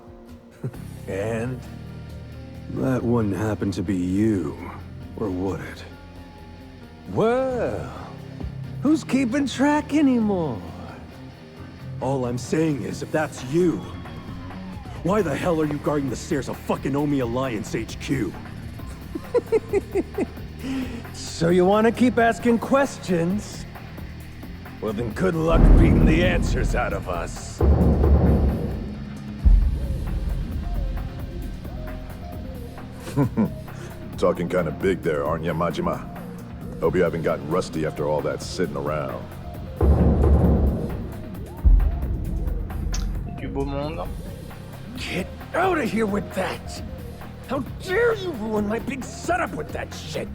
S8: And?
S2: That wouldn't happen to be you, or would it?
S8: Well, who's keeping track anymore?
S2: All I'm saying is, if that's you, why the hell are you guarding the stairs of fucking Omi Alliance HQ?
S8: So you want to keep asking questions? Well then good luck beating the answers out of us.
S14: Talking kind of big there, aren't you, Majima? Hope you haven't gotten rusty after all that sitting around.
S1: Du beau monde.
S8: Get out of here with that! How dare you ruin my big setup with that shit!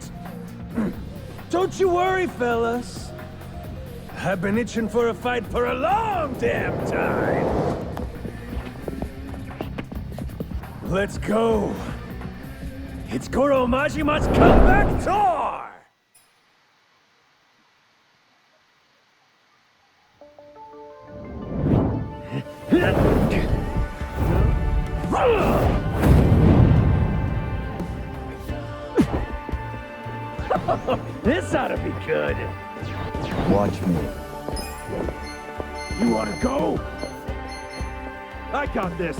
S8: Don't you worry, fellas. I've been itching for a fight for a long damn time. Let's go. It's Goro Majima's comeback tour! This ought to be good.
S9: Watch me.
S8: You want to go? I got this.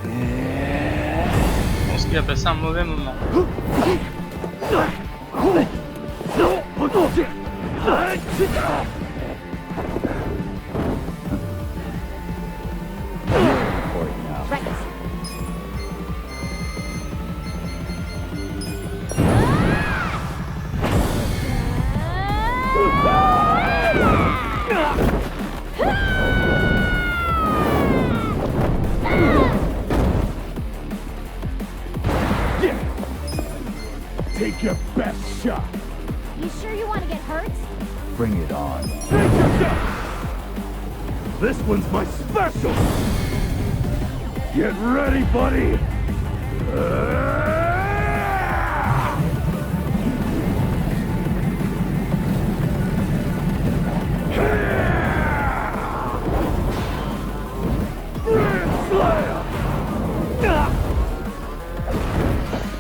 S1: Je pense qu'il a passé un mauvais moment.
S8: Take your best shot.
S6: You sure you want to get hurt?
S9: Bring it on.
S8: Take yourself! This one's my special! Get ready, buddy!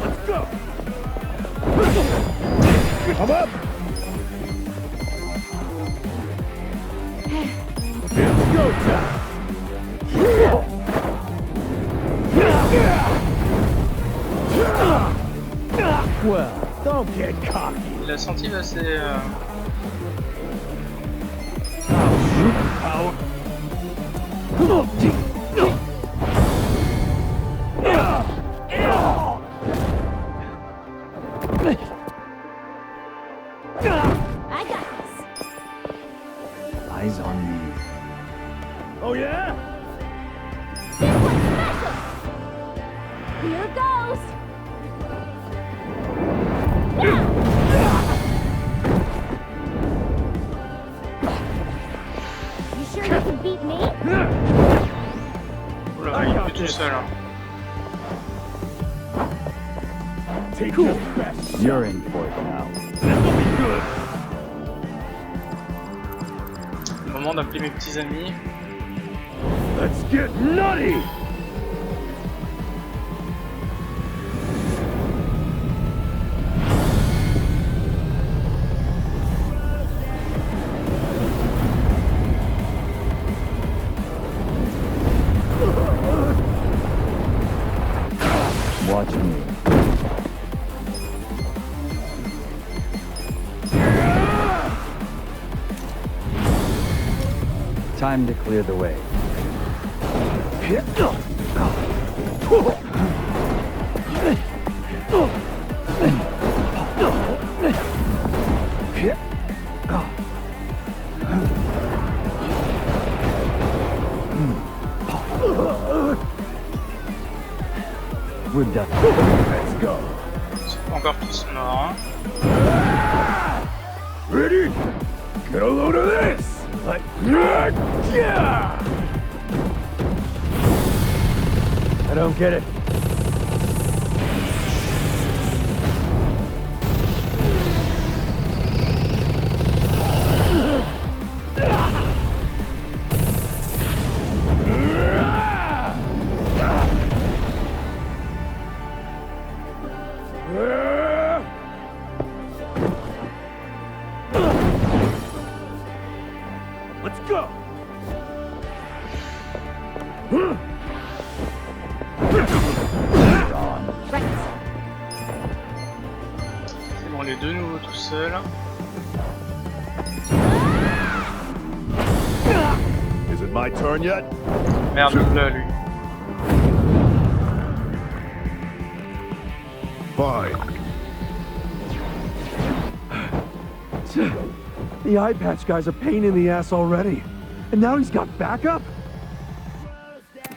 S8: Let's go! Come up! It's go time! Well, don't get cocky.
S1: Il a senti là, c'est
S8: Power.
S6: I got this.
S9: Eyes on me.
S8: Oh yeah?
S6: This one's special. Here goes. You sure you can beat me?
S1: Oula, il est plus tout seul. Hein.
S8: Take your best.
S9: You're in for it now.
S8: This'll be good.
S1: Moment d'appeler mes petits amis.
S8: Let's get nutty.
S9: Watch me. Time to clear the way. We're done.
S8: Let's go.
S1: Encore tous morts.
S8: Ready? Get a load of this! Like, yeah! I don't get it. Let's go!
S1: C'est bon, les deux nouveaux tout seuls.
S14: Is it my turn yet?
S1: Merde, là, lui.
S14: Fine.
S2: The eye patch guy's a pain in the ass already. And now he's got backup?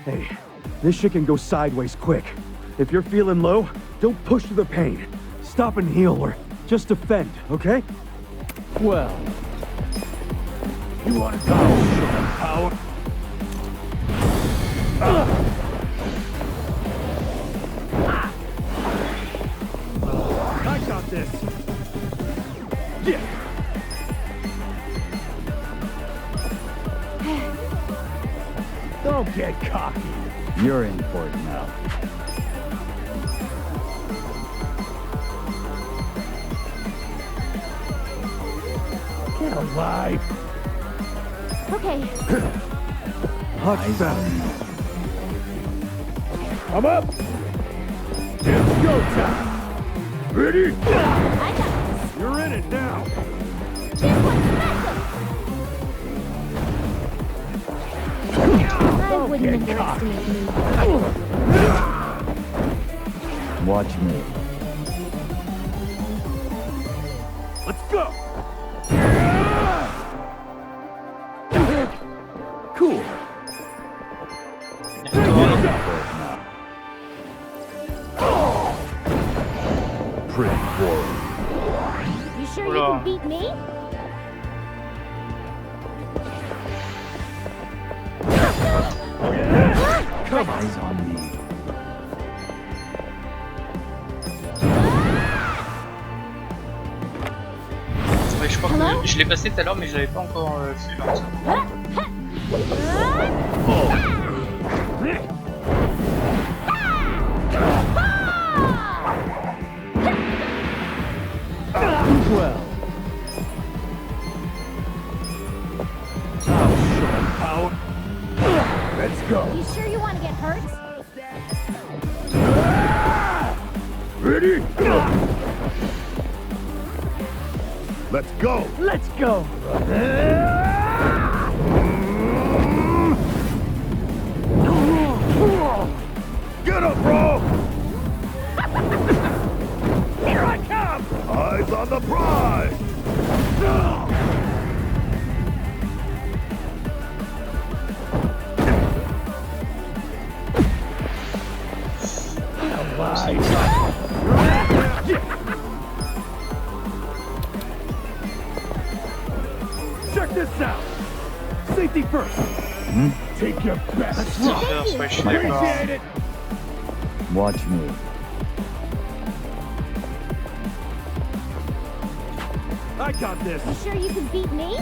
S2: Hey, this shit can go sideways quick. If you're feeling low, don't push through the pain. Stop and heal or just defend, okay?
S8: Well, you want to go? Power. I got this. Yeah. Don't get cocky.
S9: You're in for it now.
S8: Get alive.
S6: Okay.
S2: Hot back.
S8: I'm up. It's go time. Ready?
S6: I got this.
S8: You're in it now.
S6: This one's massive. I wouldn't underestimate me.
S9: Watch me.
S8: Let's go. Cool.
S14: Pretty boring.
S6: You sure you can beat me?
S9: Come eyes on me.
S1: Ouais, je crois que je l'ai passé tout à l'heure, mais je l'avais pas encore fait là.
S8: Well. Power. Let's go.
S6: You sure you want to get hurt?
S8: Ready?
S14: Let's go.
S8: Let's go.
S14: Get up, bro.
S8: Here I come.
S14: Eyes on the prize.
S8: Check this out. Safety first. Take your best. Appreciate it.
S9: Watch me.
S8: I got this.
S6: You sure you can beat me?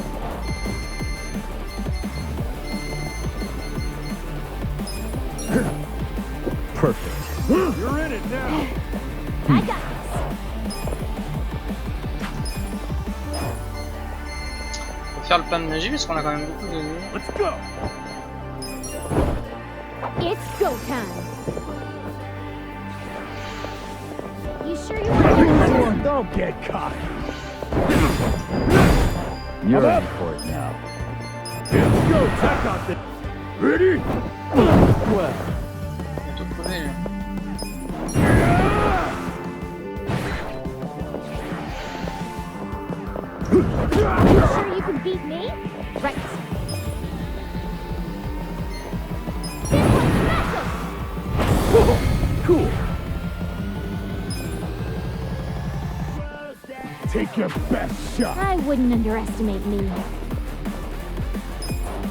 S9: Perfect.
S8: You're in it now.
S6: I got this.
S1: On va faire le plein de magie parce qu'on a quand même beaucoup de...
S8: Let's go.
S6: It's go time. You sure you want to?
S8: Don't get cocky.
S9: You're in for it now.
S8: Let's go. Check out this. Ready? Well.
S1: Bientôt crevé, lui.
S6: You sure you can beat me? Right. This one's massive.
S8: Cool. Take your best shot.
S6: I wouldn't underestimate me.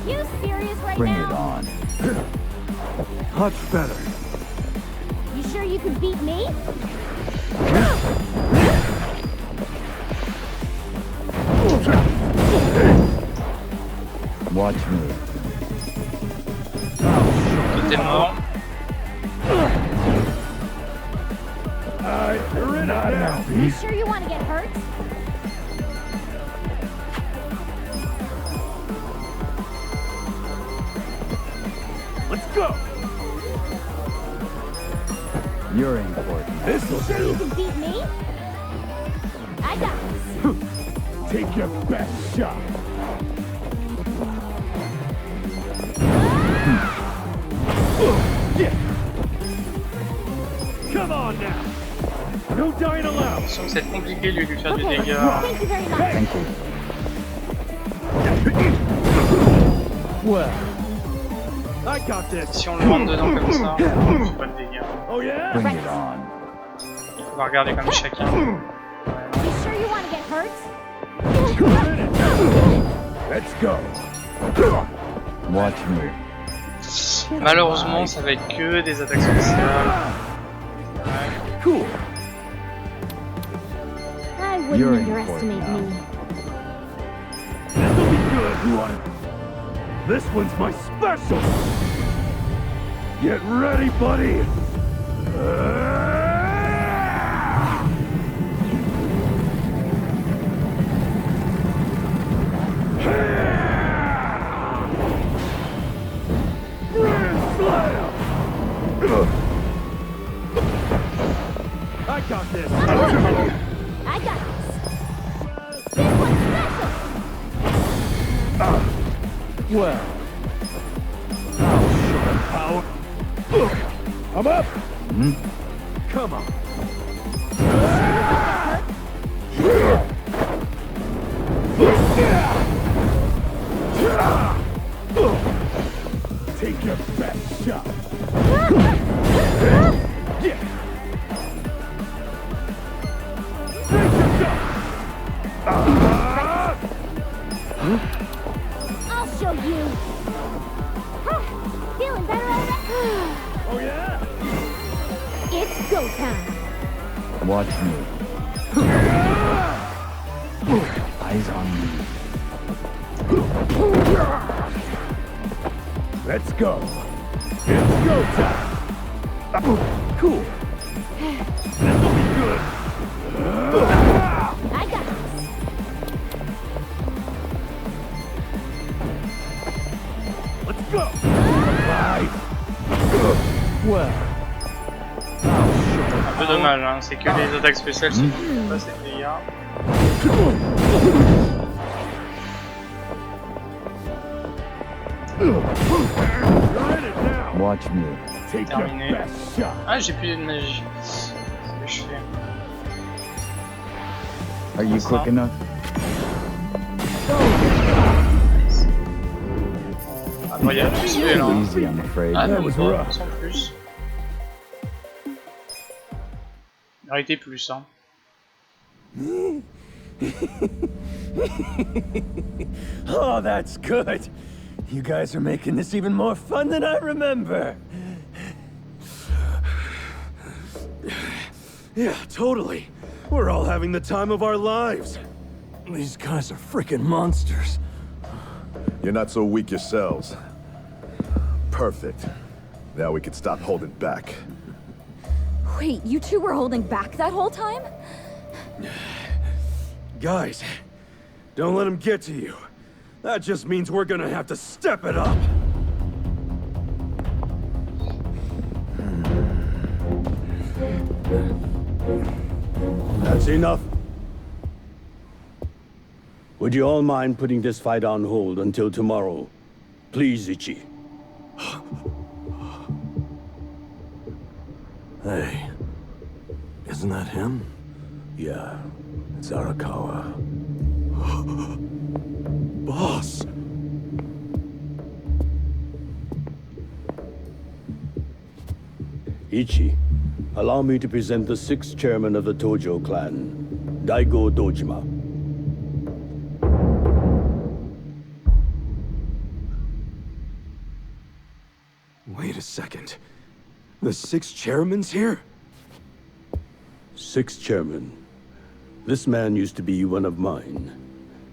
S6: You serious right
S9: Bring
S6: now?
S9: it on.
S8: Much better.
S6: You sure you can beat me?
S9: Watch me.
S1: Tout est mort.
S8: You're in on now.
S6: You sure you want to get hurt?
S8: Let's go.
S9: You're important.
S8: This'll
S6: Sure you
S8: do.
S6: can beat me? I got this.
S8: Take your best shot. Yeah. Come on now. No dying allowed.
S1: Ça va être compliqué de lui faire du dégât.
S6: Thank you very much.
S9: Thank you.
S8: Well, I got this.
S1: Si on le rentre dedans comme ça, on fait pas de dégâts.
S8: Oh yeah.
S9: Bring it on.
S1: On va regarder comme chacun.
S6: You sure you want to get hurt?
S8: Let's go.
S9: Watch me.
S1: Malheureusement, ça va être que des attaques spéciales.
S8: Cool.
S6: I wouldn't
S9: You're in
S6: underestimate
S9: court
S6: me.
S8: This'll be good. You want it? This one's my special. Get ready, buddy. I got this.
S6: I got this. This one's special.
S8: Well, I'll show power. I'm up. Come on. Take your best shot. Yeah.
S6: I'll show you. Feeling better already?
S8: Oh yeah?
S6: It's go time.
S9: Watch me. Eyes on me.
S8: Let's go. It's go time. Cool. This'll be good.
S6: I got this.
S8: Let's go. Right. Well.
S1: Un peu dommage, hein. C'est que les attaques spéciales, c'est pas ces dégâts.
S9: Watch me.
S8: Take your
S1: Terminé.
S8: best shot.
S1: Ah, j'ai plus de magie. C'est ce que je fais.
S9: Are you quick enough?
S1: Ah, bon, il y a plus de là. Hein.
S9: Easy, I'm afraid.
S1: Ah,
S8: That
S1: non,
S8: was
S1: pas,
S8: rough.
S1: sans plus. Il aurait été plus, hein.
S8: Oh, that's good. You guys are making this even more fun than I remember. Yeah, totally. We're all having the time of our lives. These guys are freaking monsters.
S14: You're not so weak yourselves. Perfect. Now we can stop holding back.
S15: Wait, you two were holding back that whole time?
S8: Guys, don't let them get to you. That just means we're gonna have to step it up.
S16: That's enough. Would you all mind putting this fight on hold until tomorrow? Please, Ichi.
S7: Hey, isn't that him?
S16: Yeah.
S7: It's Arakawa.
S16: Boss! Ichi, allow me to present the 6th chairman of the Tojo clan. Daigo Dojima.
S2: Wait a second. The 6 chairmen's here?
S16: 6 chairmen. This man used to be one of mine.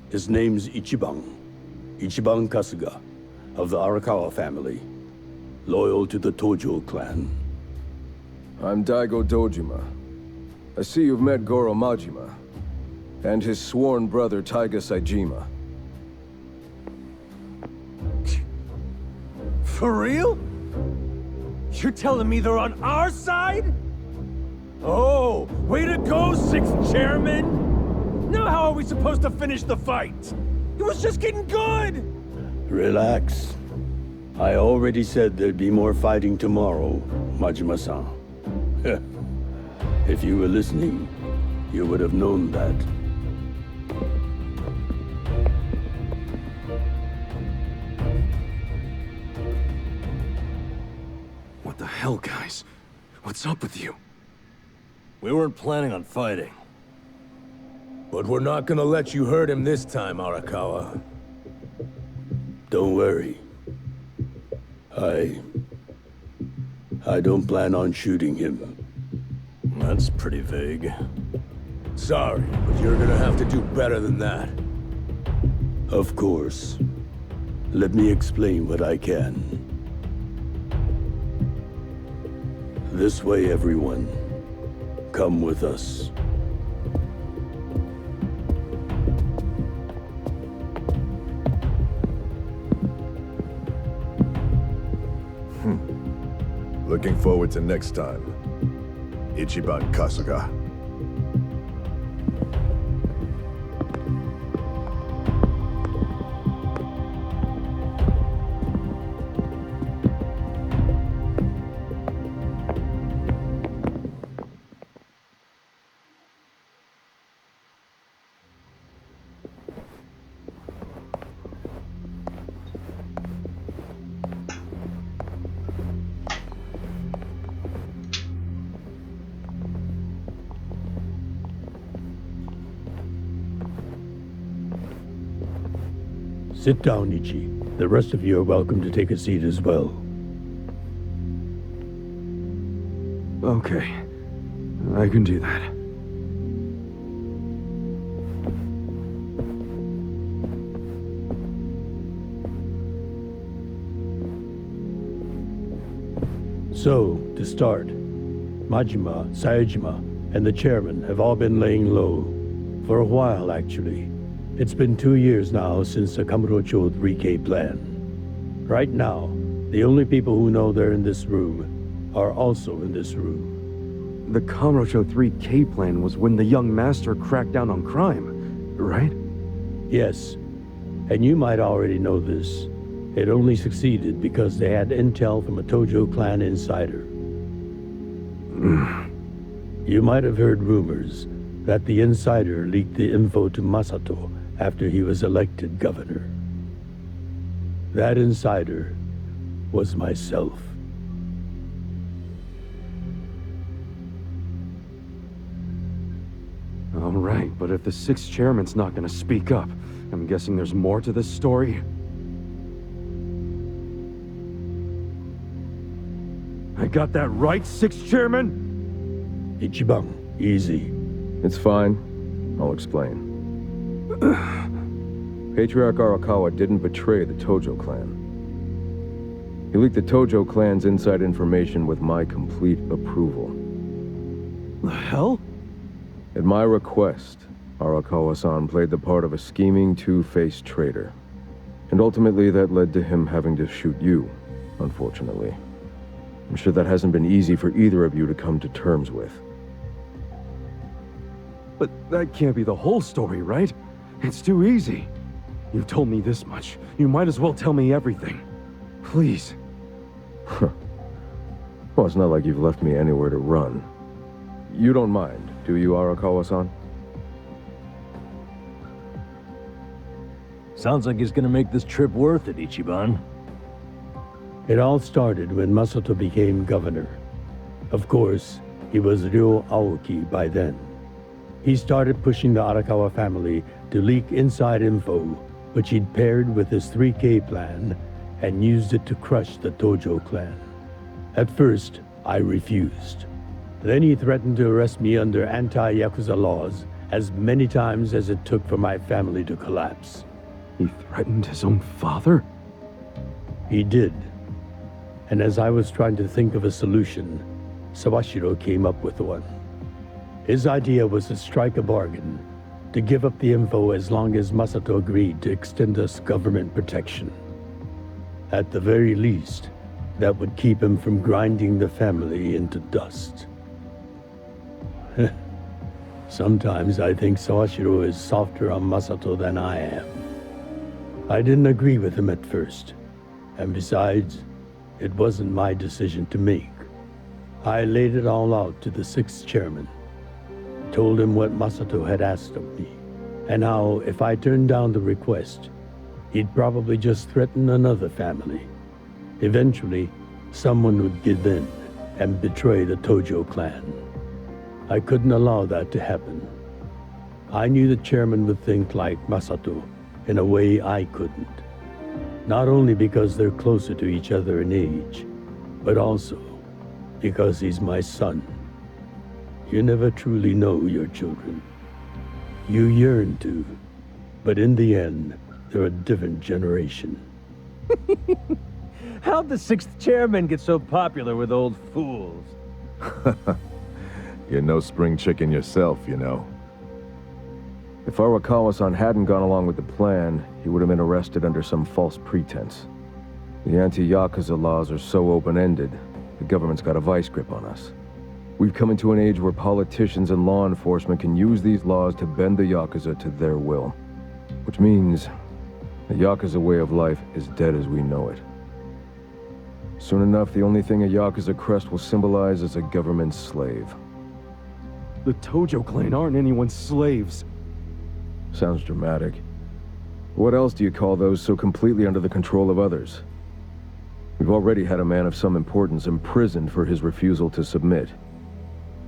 S16: His name's Ichiban. Ichiban Kasuga, of the Arakawa family. Loyal to the Tojo clan.
S17: I'm Daigo Dojima. I see you've met Goro Majima, and his sworn brother Taiga Saejima.
S8: For real? You're telling me they're on our side? Oh, way to go, 6th Chairman! Now how are we supposed to finish the fight? It was just getting good!
S16: Relax. I already said there'd be more fighting tomorrow, Majima-san. If you were listening, you would have known that.
S2: What the hell, guys? What's up with you?
S7: We weren't planning on fighting.
S8: But we're not gonna let you hurt him this time, Arakawa.
S16: Don't worry. I don't plan on shooting him.
S7: That's pretty vague.
S8: Sorry, but you're gonna have to do better than that.
S16: Of course. Let me explain what I can. This way, everyone. Come with us.
S14: Looking forward to next time. Ichiban Kasuga.
S16: Sit down, Ichi. The rest of you are welcome to take a seat as well.
S2: Okay. I can do that.
S16: So, to start, Majima, Saejima, and the chairman have all been laying low. For a while, actually. It's been 2 years now since the Kamurocho 3K plan. Right now, the only people who know they're in this room are also in this room.
S2: The Kamurocho 3K plan was when the young master cracked down on crime, right?
S16: Yes, and you might already know this. It only succeeded because they had intel from a Tojo clan insider. You might have heard rumors that the insider leaked the info to Masato after he was elected governor. That insider was myself.
S2: All right, but if the 6th chairman's not gonna speak up, I'm guessing there's more to this story? I got that right, 6th chairman?
S16: Ichiban, easy.
S17: It's fine. I'll explain. Patriarch Arakawa didn't betray the Tojo clan. He leaked the Tojo clan's inside information with my complete approval.
S2: The hell?
S17: At my request, Arakawa-san played the part of a scheming, two-faced traitor. And ultimately that led to him having to shoot you, unfortunately. I'm sure that hasn't been easy for either of you to come to terms with.
S2: But that can't be the whole story, right? It's too easy. You've told me this much. You might as well tell me everything. Please.
S17: Well, it's not like you've left me anywhere to run. You don't mind, do you, Arakawa-san?
S7: Sounds like he's gonna make this trip worth it, Ichiban.
S16: It all started when Masato became governor. Of course, he was Ryo Aoki by then. He started pushing the Arakawa family to leak inside info, which he'd paired with his 3K plan and used it to crush the Tojo clan. At first, I refused. Then he threatened to arrest me under anti-Yakuza laws as many times as it took for my family to collapse.
S2: He threatened his own father?
S16: He did. And as I was trying to think of a solution, Sawashiro came up with one. His idea was to strike a bargain, to give up the info as long as Masato agreed to extend us government protection. At the very least, that would keep him from grinding the family into dust. Sometimes I think Sawashiro is softer on Masato than I am. I didn't agree with him at first, and besides, it wasn't my decision to make. I laid it all out to the 6th chairman. Told him what Masato had asked of me, and how if I turned down the request, he'd probably just threaten another family. Eventually, someone would give in and betray the Tojo clan. I couldn't allow that to happen. I knew the chairman would think like Masato in a way I couldn't. Not only because they're closer to each other in age, but also because he's my son. You never truly know your children. You yearn to, but in the end, they're a different generation.
S8: How'd the 6th chairman get so popular with old fools?
S14: You're no spring chicken yourself, you know.
S17: If Arakawa-san hadn't gone along with the plan, he would have been arrested under some false pretense. The anti-Yakuza laws are so open-ended, the government's got a vice grip on us. We've come into an age where politicians and law enforcement can use these laws to bend the Yakuza to their will. Which means the Yakuza way of life is dead as we know it. Soon enough, the only thing a Yakuza crest will symbolize is a government slave.
S2: The Tojo clan aren't anyone's slaves.
S17: Sounds dramatic. What else do you call those so completely under the control of others? We've already had a man of some importance imprisoned for his refusal to submit.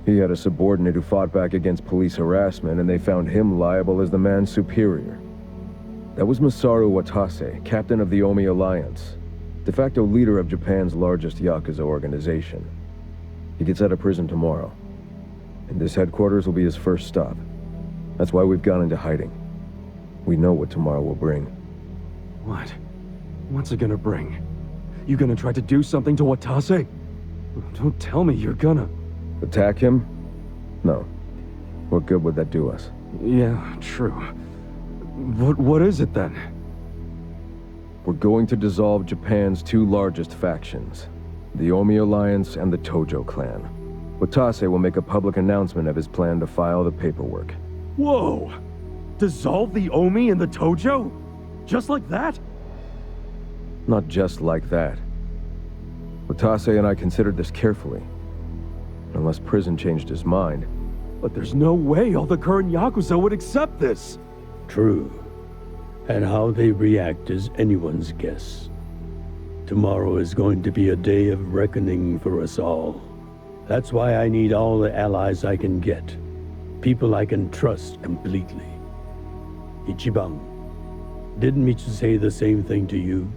S17: He had a subordinate who fought back against police harassment, and they found him liable as the man's superior. That was Masaru Watase, captain of the Omi Alliance, de facto leader of Japan's largest Yakuza organization. He gets out of prison tomorrow, and this headquarters will be his first stop. That's why we've gone into hiding. We know what tomorrow will bring.
S2: What? What's it gonna bring? You gonna try to do something to Watase? Don't tell me you're gonna...
S17: Attack him? No. What good would that do us?
S2: Yeah, true. What is it then?
S17: We're going to dissolve Japan's 2 largest factions, the Omi Alliance and the Tojo clan. Watase will make a public announcement of his plan to file the paperwork.
S2: Whoa! Dissolve the Omi and the Tojo? Just like that?
S17: Not just like that. Watase and I considered this carefully. Unless prison changed his mind.
S2: But there's no way all the current Yakuza would accept this!
S16: True. And how they react is anyone's guess. Tomorrow is going to be a day of reckoning for us all. That's why I need all the allies I can get. People I can trust completely. Ichiban, didn't Michu say the same thing to you?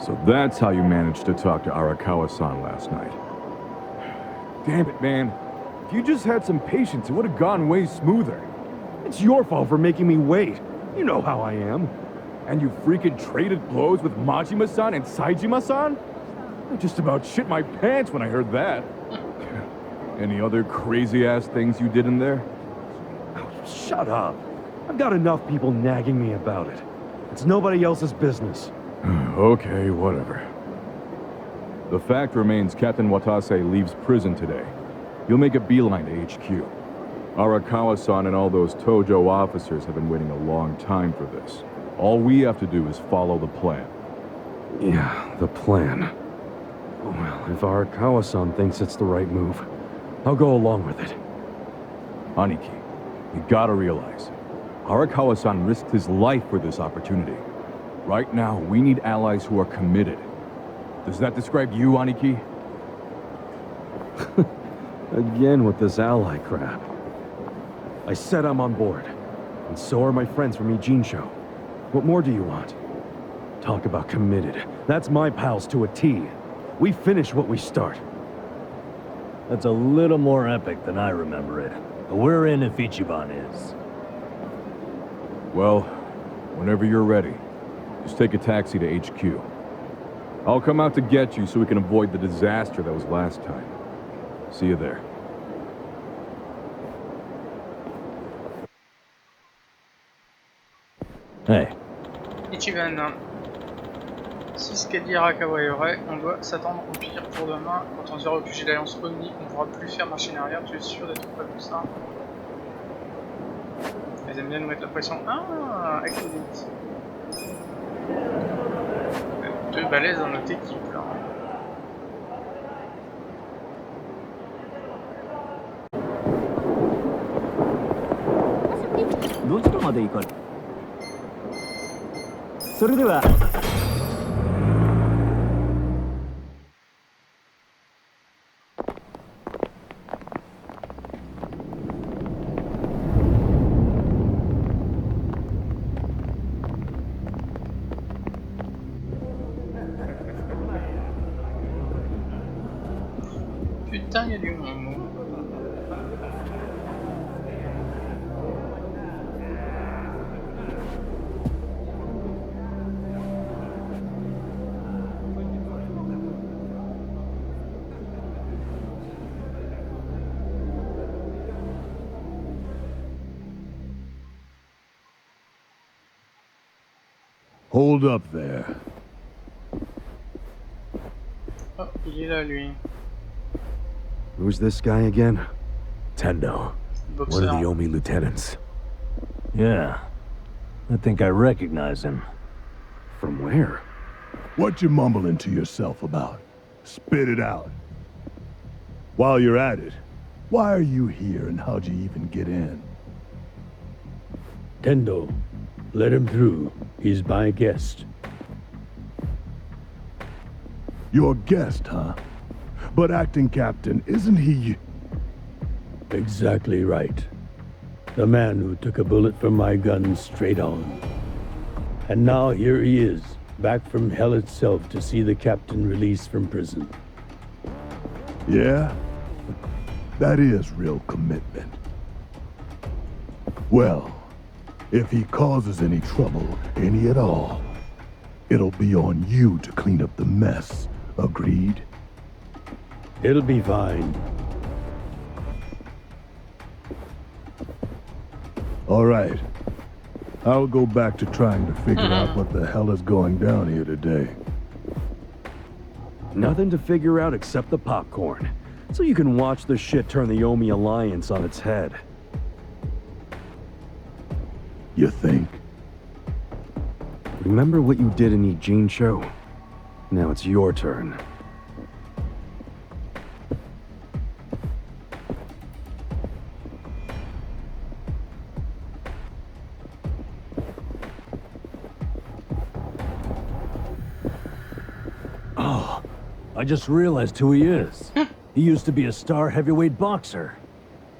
S18: So that's how you managed to talk to Arakawa-san last night. Damn it, man. If you just had some patience, it would have gone way smoother.
S2: It's your fault for making me wait. You know how I am.
S18: And you freaking traded blows with Majima-san and SAEJIMA-san? I just about shit my pants when I heard that. Any other crazy-ass things you did in there?
S2: Oh, shut up. I've got enough people nagging me about it. It's nobody else's business.
S18: Okay, whatever. The fact remains Captain Watase leaves prison today. He'll make a beeline to HQ. Arakawa-san and all those Tojo officers have been waiting a long time for this. All we have to do is follow the plan.
S2: Yeah, the plan. Well, if Arakawa-san thinks it's the right move, I'll go along with it.
S18: Aniki, you gotta realize, Arakawa-san risked his life for this opportunity. Right now, we need allies who are committed. Does that describe you, Aniki?
S2: Again with this ally crap. I said I'm on board. And so are my friends from Ijincho. What more do you want? Talk about committed. That's my pals to a T. We finish what we start.
S7: That's a little more epic than I remember it. But we're in if Ichiban is.
S18: Well, whenever you're ready, just take a taxi to HQ. I'll come out to get you so we can avoid the disaster that was last time. See you there.
S7: Hey.
S1: Ichiban. Si ce qu'a dit Arakawa est vrai, on doit s'attendre au pire pour demain. Quand on se verra au QG d'Alliance Oni, on ne pourra plus faire machine arrière, tu es sûr d'être prêt pour ça? Ils aiment bien nous mettre la pression. Ah, excellent. Deux balaises dans notre équipe là.
S10: どちらまで行かれそれでは
S1: Putain, il y a du monde.
S3: Hold up there.
S1: Oh, il est là lui.
S2: Who's this guy again?
S5: Tendo. One of the Omi lieutenants.
S7: Yeah. I think I recognize him.
S2: From where?
S14: What you mumbling to yourself about? Spit it out. While you're at it, why are you here and how'd you even get in?
S16: Tendo, let him through. He's my guest.
S14: Your guest, huh? But acting captain, isn't he...
S16: Exactly right. The man who took a bullet from my gun straight on. And now here he is, back from hell itself to see the captain released from prison.
S14: Yeah? That is real commitment. Well, if he causes any trouble, any at all, it'll be on you to clean up the mess. Agreed?
S16: It'll be fine.
S14: All right. I'll go back to trying to figure out what the hell is going down here today.
S2: Nothing to figure out except the popcorn. So you can watch the shit turn the Omi Alliance on its head.
S14: You think?
S2: Remember what you did in Ijincho? Now it's your turn.
S7: Oh, I just realized who he is. He used to be a star heavyweight boxer.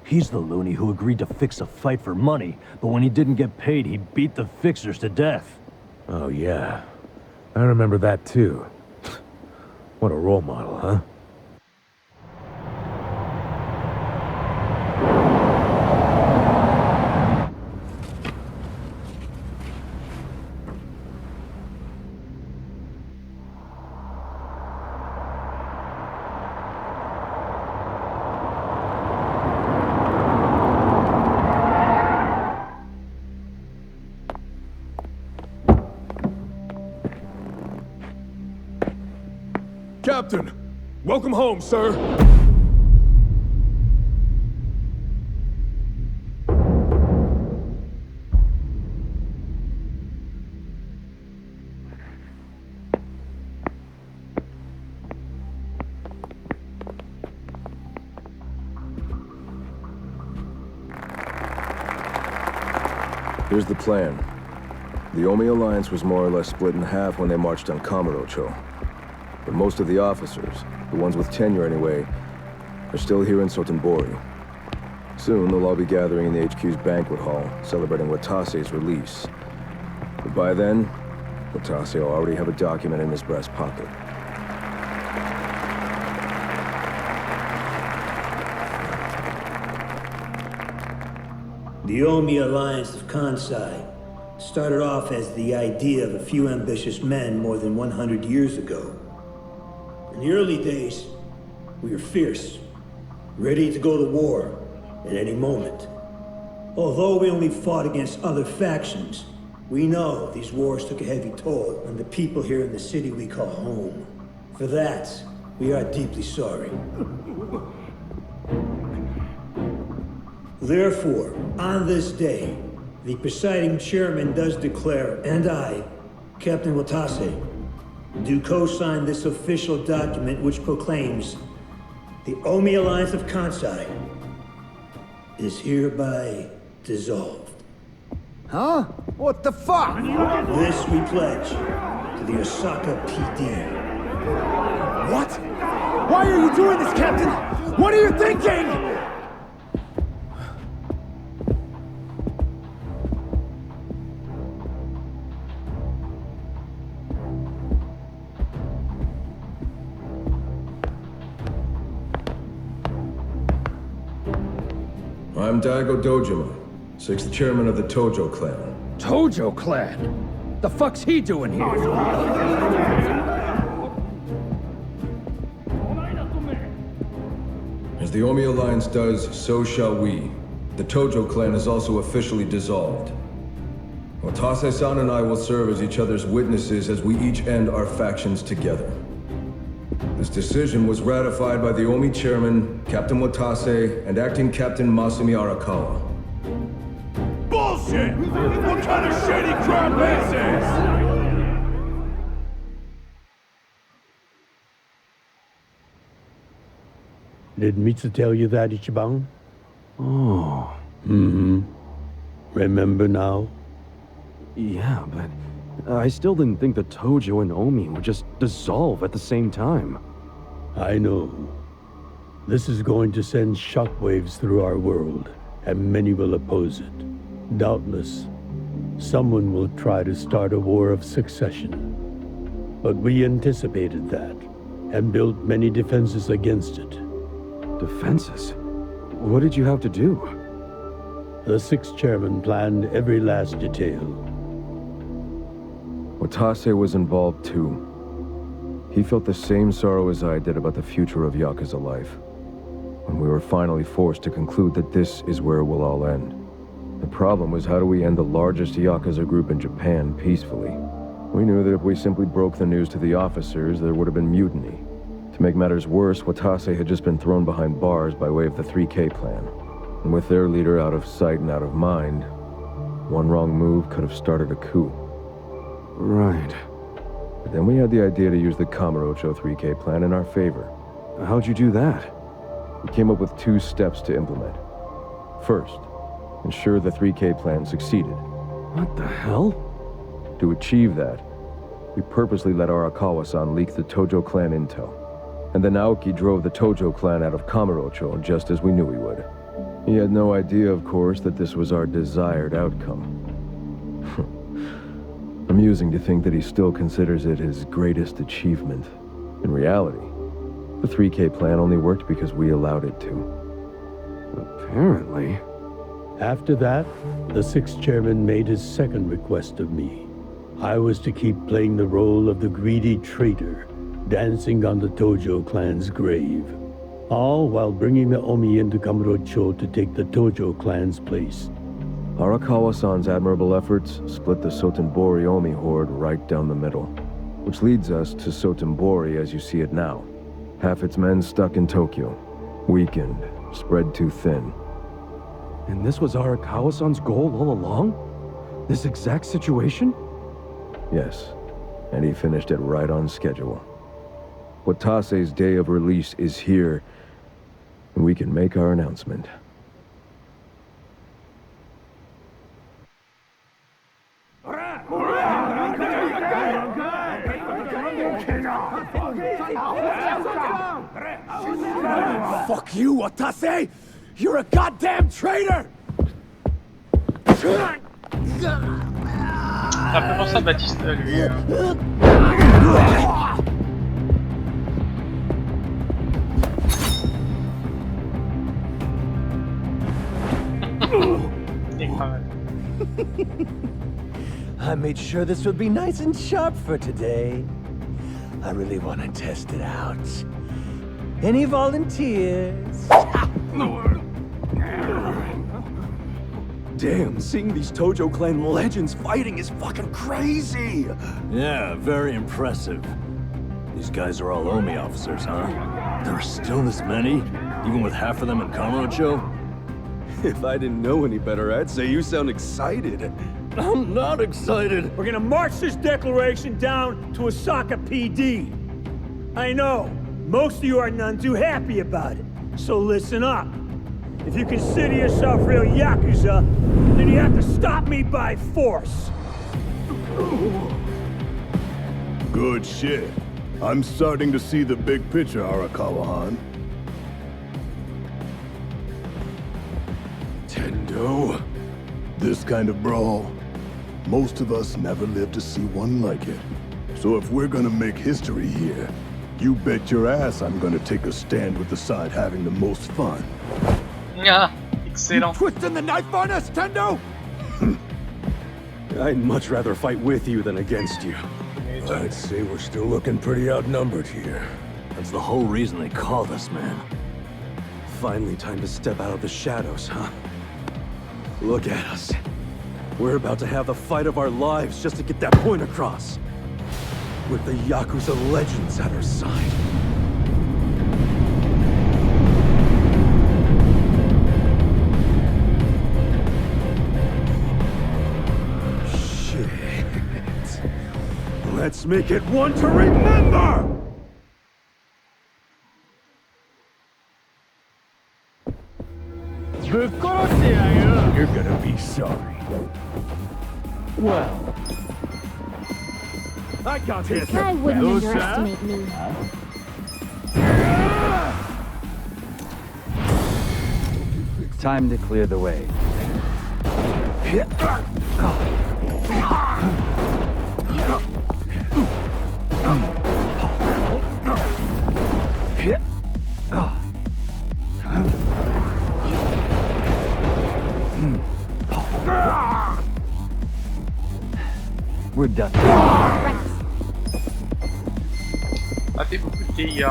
S7: He's the loony who agreed to fix a fight for money, but when he didn't get paid, he beat the fixers to death.
S5: Oh, yeah. I remember that, too. What a role model, huh?
S18: Captain! Welcome home, sir!
S17: Here's the plan. The Omi Alliance was more or less split in half when they marched on Kamurocho. But most of the officers, the ones with tenure anyway, are still here in Sotenbori. Soon they'll all be gathering in the HQ's banquet hall, celebrating Watase's release. But by then, Watase will already have a document in his breast pocket.
S19: The Omi Alliance of Kansai started off as the idea of a few ambitious men more than 100 years ago. In the early days, we were fierce, ready to go to war at any moment. Although we only fought against other factions, we know these wars took a heavy toll on the people here in the city we call home. For that, we are deeply sorry. Therefore, on this day, the presiding chairman does declare, and I, Captain Watase, do co-sign this official document which proclaims the Omi Alliance of Kansai is hereby dissolved.
S13: Huh? What the fuck?
S19: This we pledge to the Osaka PD.
S13: What? Why are you doing this, Captain? What are you thinking?
S17: I'm Daigo Dojima, 6th chairman of the Tojo clan.
S8: Tojo clan? The fuck's he doing here?
S17: As the Omi Alliance does, so shall we. The Tojo clan is also officially dissolved. Watase-san and I will serve as each other's witnesses as we each end our factions together. This decision was ratified by the Omi chairman, Captain Watase, and acting Captain Masumi Arakawa.
S13: Bullshit! What kind of shady crap is this?
S16: Did Mitsu tell you that, Ichiban?
S2: Oh.
S16: Mm-hmm. Remember now?
S2: Yeah, but I still didn't think the Tojo and Omi would just dissolve at the same time.
S16: I know. This is going to send shockwaves through our world, and many will oppose it. Doubtless, someone will try to start a war of succession. But we anticipated that, and built many defenses against it.
S2: Defenses? What did you have to do?
S16: The 6th chairman planned every last detail.
S17: Watase was involved too. He felt the same sorrow as I did about the future of Yakuza life. When we were finally forced to conclude that this is where it will all end. The problem was, how do we end the largest Yakuza group in Japan peacefully? We knew that if we simply broke the news to the officers, there would have been mutiny. To make matters worse, Watase had just been thrown behind bars by way of the 3K plan. And with their leader out of sight and out of mind, one wrong move could have started a coup.
S2: Right.
S17: But then we had the idea to use the Kamurocho 3K plan in our favor.
S2: How'd you do that?
S17: We came up with 2 steps to implement. First, ensure the 3K plan succeeded.
S2: What the hell?
S17: To achieve that, we purposely let Arakawa-san leak the Tojo clan intel. And then Aoki drove the Tojo clan out of Kamurocho just as we knew he would. He had no idea, of course, that this was our desired outcome. Amusing to think that he still considers it his greatest achievement. In reality, the 3K plan only worked because we allowed it to.
S2: Apparently.
S16: After that, the 6th chairman made his second request of me. I was to keep playing the role of the greedy traitor, dancing on the Tojo clan's grave. All while bringing the Omi into Kamurocho to take the Tojo clan's place.
S17: Arakawa-san's admirable efforts split the Sotenbori Omi horde right down the middle. Which leads us to Sotenbori as you see it now. Half its men stuck in Tokyo. Weakened, spread too thin.
S2: And this was Arakawa-san's goal all along? This exact situation?
S17: Yes, and he finished it right on schedule. Watase's day of release is here, and we can make our announcement.
S8: Fuck you, Watase! You're a goddamn traitor!
S1: Un peu pour ça, Baptiste, lui.
S8: I made sure this would be nice and sharp for today. I really want to test it out. Any volunteers?
S2: Damn, seeing these Tojo clan legends fighting is fucking crazy!
S7: Yeah, very impressive. These guys are all Omi officers, huh? There are still this many? Even with half of them in Kamurocho?
S2: If I didn't know any better, I'd say you sound excited.
S7: I'm not excited!
S20: We're gonna march this declaration down to Osaka PD. I know, most of you are none too happy about it, so listen up. If you consider yourself real Yakuza, then you have to stop me by force.
S14: Good shit. I'm starting to see the big picture, Arakawa-han. Tendo. This kind of brawl, most of us never lived to see one like it. So if we're gonna make history here, you bet your ass I'm gonna take a stand with the side having the most fun.
S1: Ah, excellent.
S8: Twisting the knife on us, Tendo?
S2: I'd much rather fight with you than against you.
S8: I'd say we're still looking pretty outnumbered here.
S7: That's the whole reason they called us, man.
S2: Finally time to step out of the shadows, huh? Look at us. We're about to have the fight of our lives just to get that point across. With the Yakuza legends at our side. Let's make it one to remember!
S8: You're gonna be sorry.
S20: Well,
S8: I got this.
S15: I wouldn't underestimate me.
S9: Time to clear the way. We're done.
S1: Ça fait beaucoup de dégâts.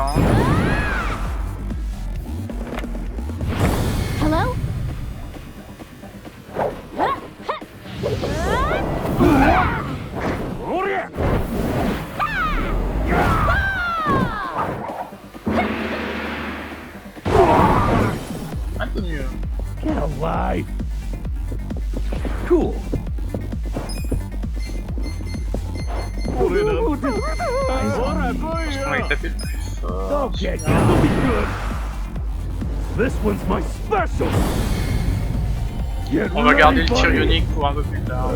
S15: Hello?
S1: Un peu mieux.
S8: Get alive. Cool.
S1: On va taper le plus fort.
S8: Okay, this'll be good. This one's my special.
S1: On va garder le tir ionique pour un peu plus tard.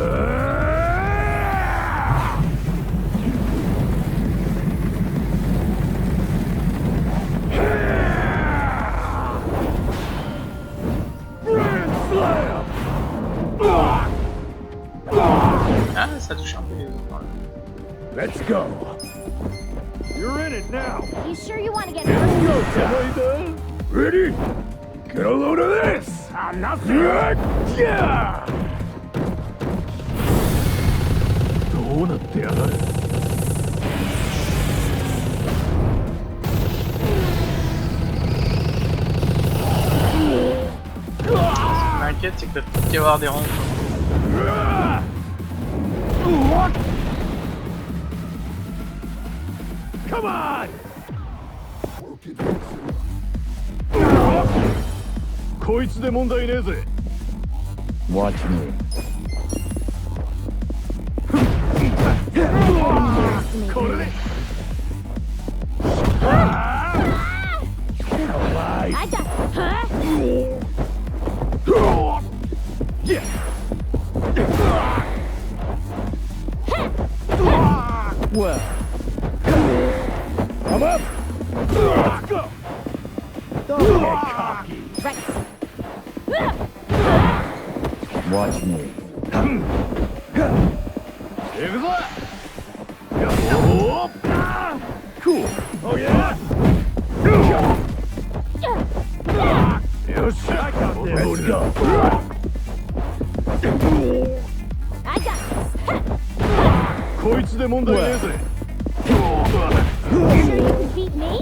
S1: Ah, ça touche un peu les autres.
S8: Let's go. You're in it now.
S15: You sure you want to get
S8: Let's go, Tim. Ready? Get a load of this. Nothing. Yeah. どうなってやがる?
S1: Ce qui m'inquiète, c'est que peut peut y avoir des ronds.
S8: Come on!
S9: Watch me.
S15: I got, huh?
S8: Well, come up.
S20: Let's go! Don't get cocky.
S6: Right.
S9: Watch me.
S20: Cool. Oh yeah? I got this. Let's go.
S6: I got this.
S20: こいつで問題ねえぜ。
S6: You sure you can beat me?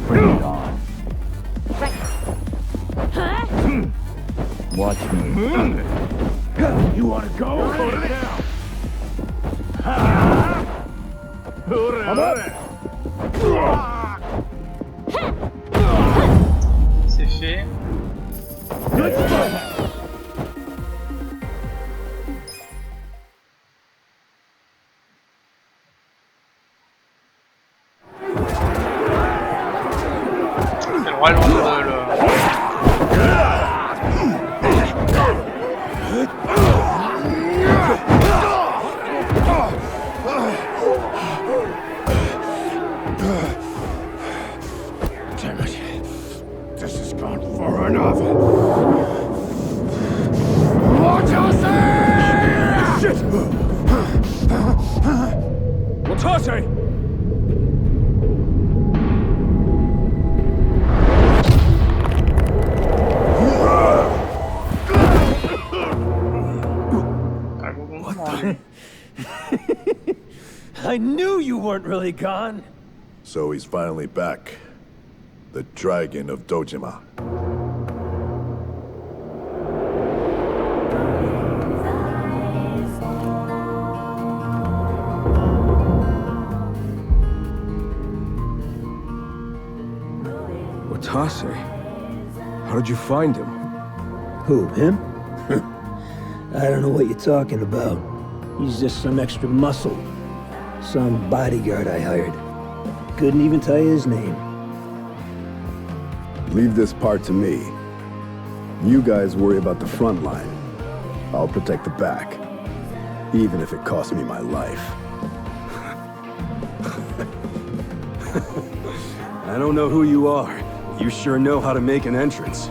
S9: Bring it on.
S6: Right. Huh?
S9: Watch me.
S20: You wanna go? Put it down.
S1: C'est fait. C'est le roi long de le...
S14: Damn it. This has gone far enough. Shit!
S18: Watase!
S8: I knew you weren't really gone.
S14: So he's finally back. The Dragon of Dojima.
S17: Watase? How did you find him?
S19: Who, him? I don't know what you're talking about. He's just some extra muscle. Some bodyguard I hired. Couldn't even tell you his name.
S14: Leave this part to me. You guys worry about the front line. I'll protect the back. Even if it costs me my life.
S2: I don't know who you are. You sure know how to make an entrance.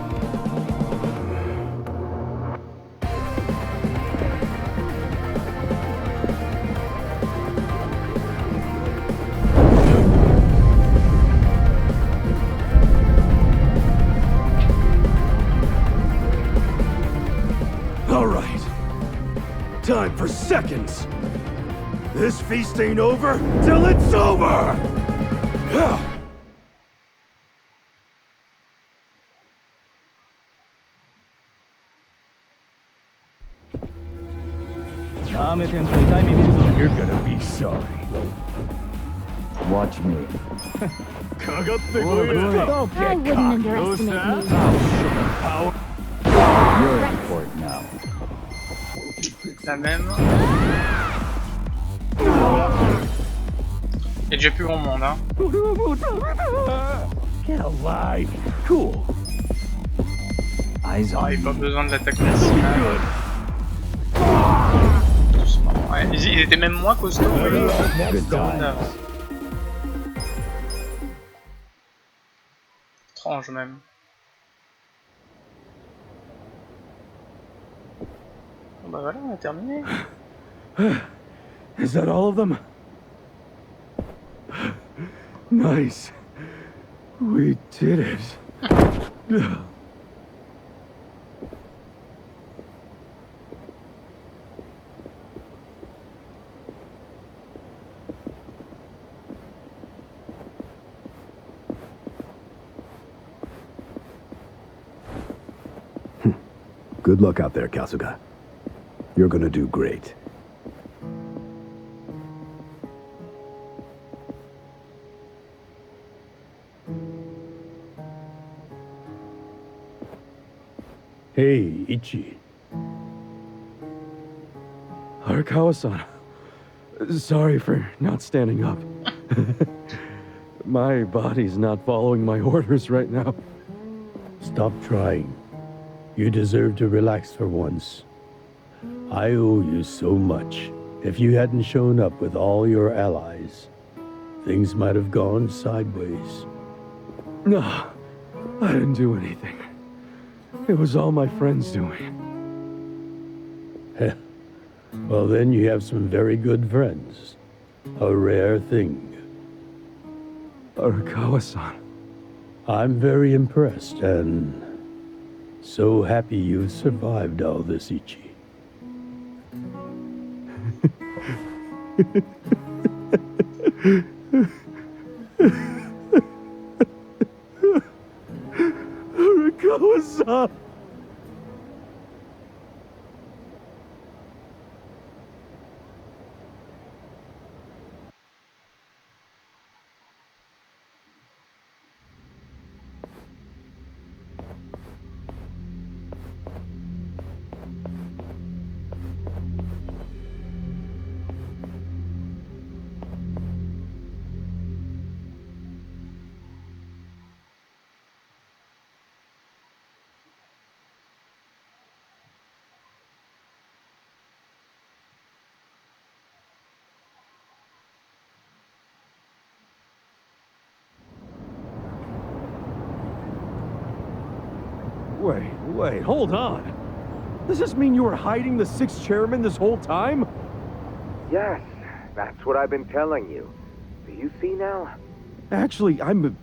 S16: All right. Time for seconds. This feast ain't over till it's over!
S20: You're gonna be sorry.
S9: Watch me.
S20: Don't
S6: I
S20: get
S6: wouldn't underestimate me.
S9: You're in court now.
S1: La même. Il y a déjà plus grand monde, hein.
S20: Get alive. Cool.
S9: Eyes on
S1: Ah, il n'y a pas
S9: me.
S1: besoin de l'attaque maximale. Doucement. Ouais, il était même moins costaud que le round d'avant. Étrange même. Bon bah voilà, on a terminé.
S16: Is that all of them? Nice. We did it.
S14: Good luck out there, Kasuga. You're gonna do great.
S16: Hey, Ichi.
S2: Arakawa-san. Sorry for not standing up. My body's not following my orders right now.
S16: Stop trying. You deserve to relax for once. I owe you so much. If you hadn't shown up with all your allies, things might have gone sideways.
S2: No, I didn't do anything. It was all my friends doing.
S16: Well, then you have some very good friends. A rare thing.
S2: Arakawa-san.
S16: I'm very impressed and so happy you've survived all this, Ichi.
S2: Arakawa-san! Wait, hold on. Does this mean you were hiding the 6th chairman this whole time?
S11: Yes, that's what I've been telling you. Do you see now?
S2: Actually, I'm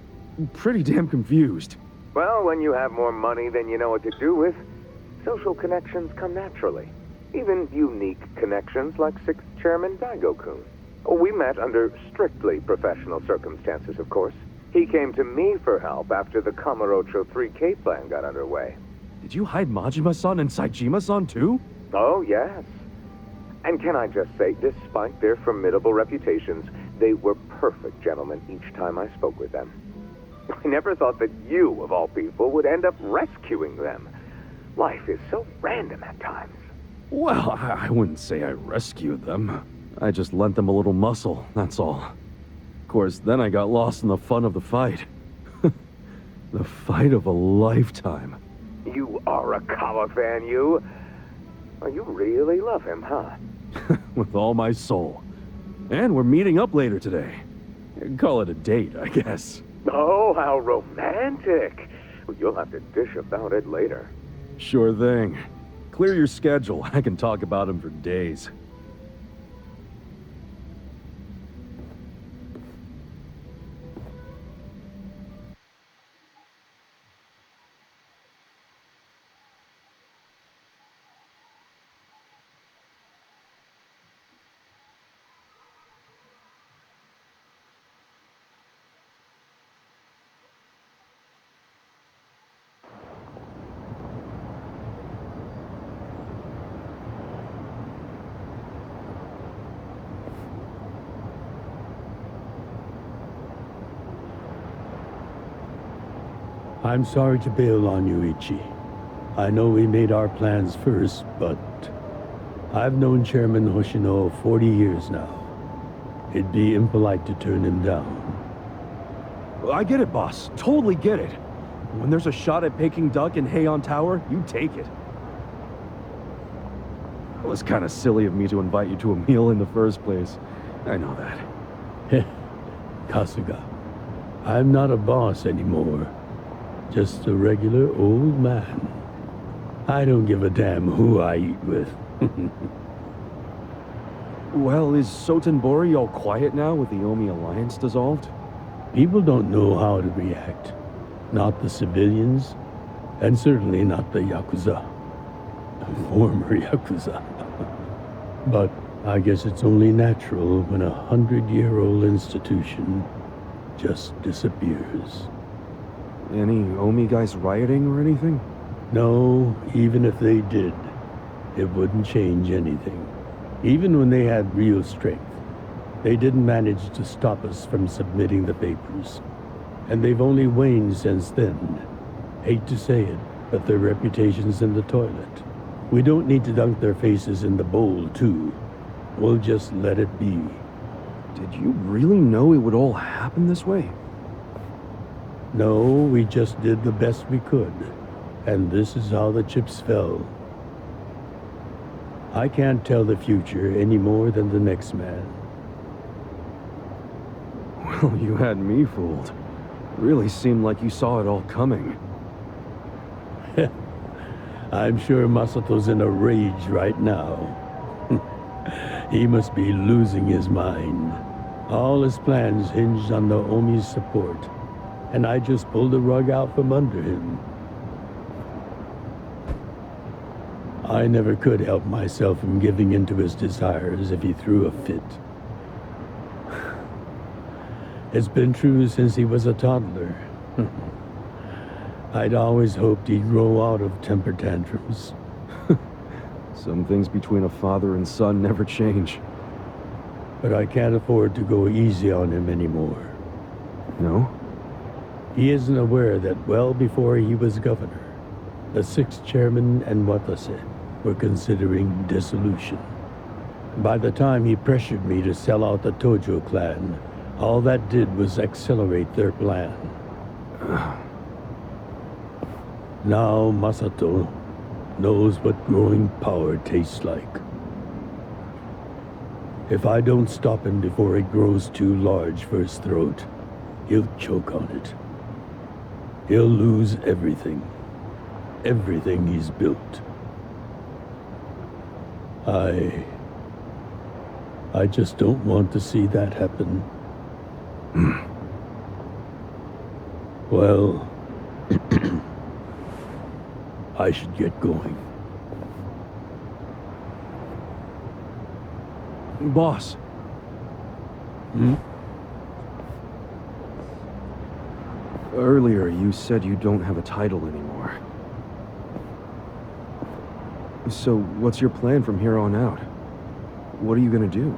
S2: pretty damn confused.
S11: Well, when you have more money than you know what to do with, social connections come naturally. Even unique connections like 6th Chairman Daigo-kun. We met under strictly professional circumstances, of course. He came to me for help after the Kamurocho 3K plan got underway.
S2: Did you hide Majima-san and Saejima-san too?
S11: Oh, yes. And can I just say, despite their formidable reputations, they were perfect gentlemen each time I spoke with them. I never thought that you, of all people, would end up rescuing them. Life is so random at times.
S2: Well, I wouldn't say I rescued them. I just lent them a little muscle, that's all. Of course, then I got lost in the fun of the fight. The fight of a lifetime.
S11: You are a Kawa fan, you. Well, you really love him, huh?
S2: With all my soul. And we're meeting up later today. Call it a date, I guess.
S11: Oh, how romantic. You'll have to dish about it later.
S2: Sure thing. Clear your schedule. I can talk about him for days.
S16: I'm sorry to bail on you, Ichi. I know we made our plans first, but I've known Chairman Hoshino 40 years now. It'd be impolite to turn him down.
S2: I get it, boss. Totally get it. When there's a shot at Peking Duck in Heian Tower, you take it. It was kind of silly of me to invite you to a meal in the first place. I know that.
S16: Kasuga, I'm not a boss anymore. Just a regular old man. I don't give a damn who I eat with.
S2: Well, is Sotenbori all quiet now with the Omi alliance dissolved?
S16: People don't know how to react. Not the civilians, and certainly not the Yakuza. The former Yakuza. But I guess it's only natural when a 100-year-old institution just disappears.
S2: Any Omi guys rioting or anything?
S16: No, even if they did, it wouldn't change anything. Even when they had real strength, they didn't manage to stop us from submitting the papers. And they've only waned since then. Hate to say it, but their reputation's in the toilet. We don't need to dunk their faces in the bowl, too. We'll just let it be.
S2: Did you really know it would all happen this way?
S16: No, we just did the best we could. And this is how the chips fell. I can't tell the future any more than the next man.
S2: Well, you had me fooled. Really seemed like you saw it all coming.
S16: I'm sure Masato's in a rage right now. He must be losing his mind. All his plans hinged on Naomi's support, and I just pulled the rug out from under him. I never could help myself from giving in to his desires if he threw a fit. It's been true since he was a toddler. I'd always hoped he'd grow out of temper tantrums.
S2: Some things between a father and son never change.
S16: But I can't afford to go easy on him anymore.
S2: No?
S16: He isn't aware that well before he was governor, the 6th chairman and Watase were considering dissolution. By the time he pressured me to sell out the Tojo clan, all that did was accelerate their plan. Now Masato knows what growing power tastes like. If I don't stop him before it grows too large for his throat, he'll choke on it. He'll lose everything. Everything he's built. I just don't want to see that happen. Well, I should get going.
S2: Boss. Earlier, you said you don't have a title anymore. So, what's your plan from here on out? What are you gonna do?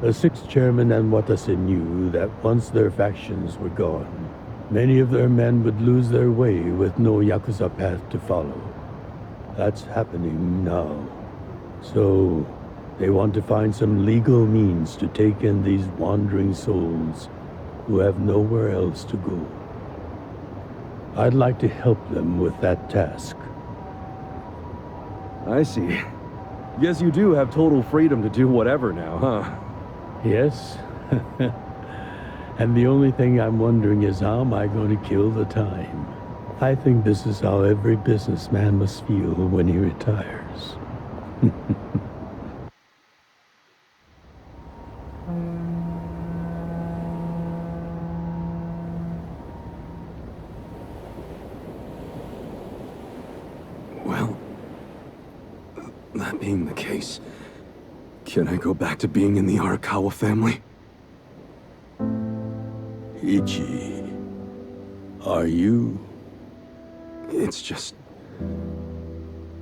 S16: The 6th chairman and Watase knew that once their factions were gone, many of their men would lose their way with no Yakuza path to follow. That's happening now. So, they want to find some legal means to take in these wandering souls who have nowhere else to go. I'd like to help them with that task.
S2: I see. Guess you do have total freedom to do whatever now, huh?
S16: Yes. And the only thing I'm wondering is how am I going to kill the time? I think this is how every businessman must feel when he retires.
S2: Well, that being the case, can I go back to being in the Arakawa family?
S16: Ichi, are you?
S2: It's just...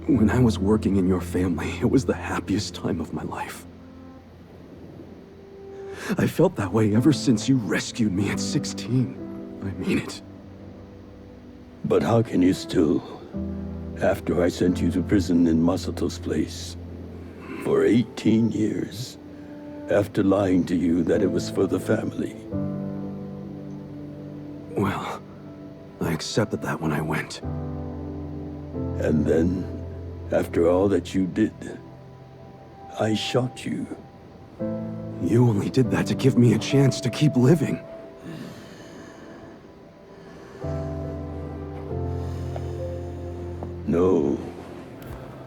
S2: when I was working in your family, it was the happiest time of my life. I felt that way ever since you rescued me at 16. I mean it.
S16: But how can you still, after I sent you to prison in Masato's place, for 18 years, after lying to you that it was for the family?
S2: Well, I accepted that when I went.
S16: And then, after all that you did, I shot you.
S2: You only did that to give me a chance to keep living.
S16: No.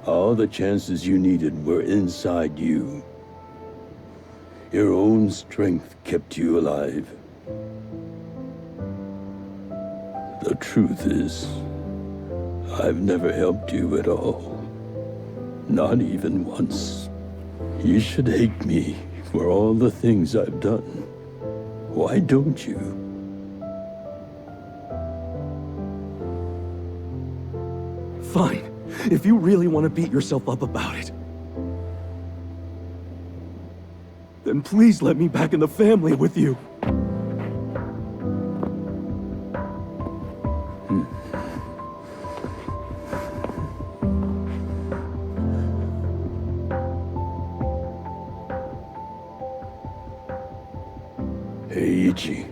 S16: All the chances you needed were inside you. Your own strength kept you alive. The truth is, I've never helped you at all. Not even once. You should hate me for all the things I've done. Why don't you?
S2: Fine. If you really want to beat yourself up about it, then please let me back in the family with you.
S16: Hey, Ichi.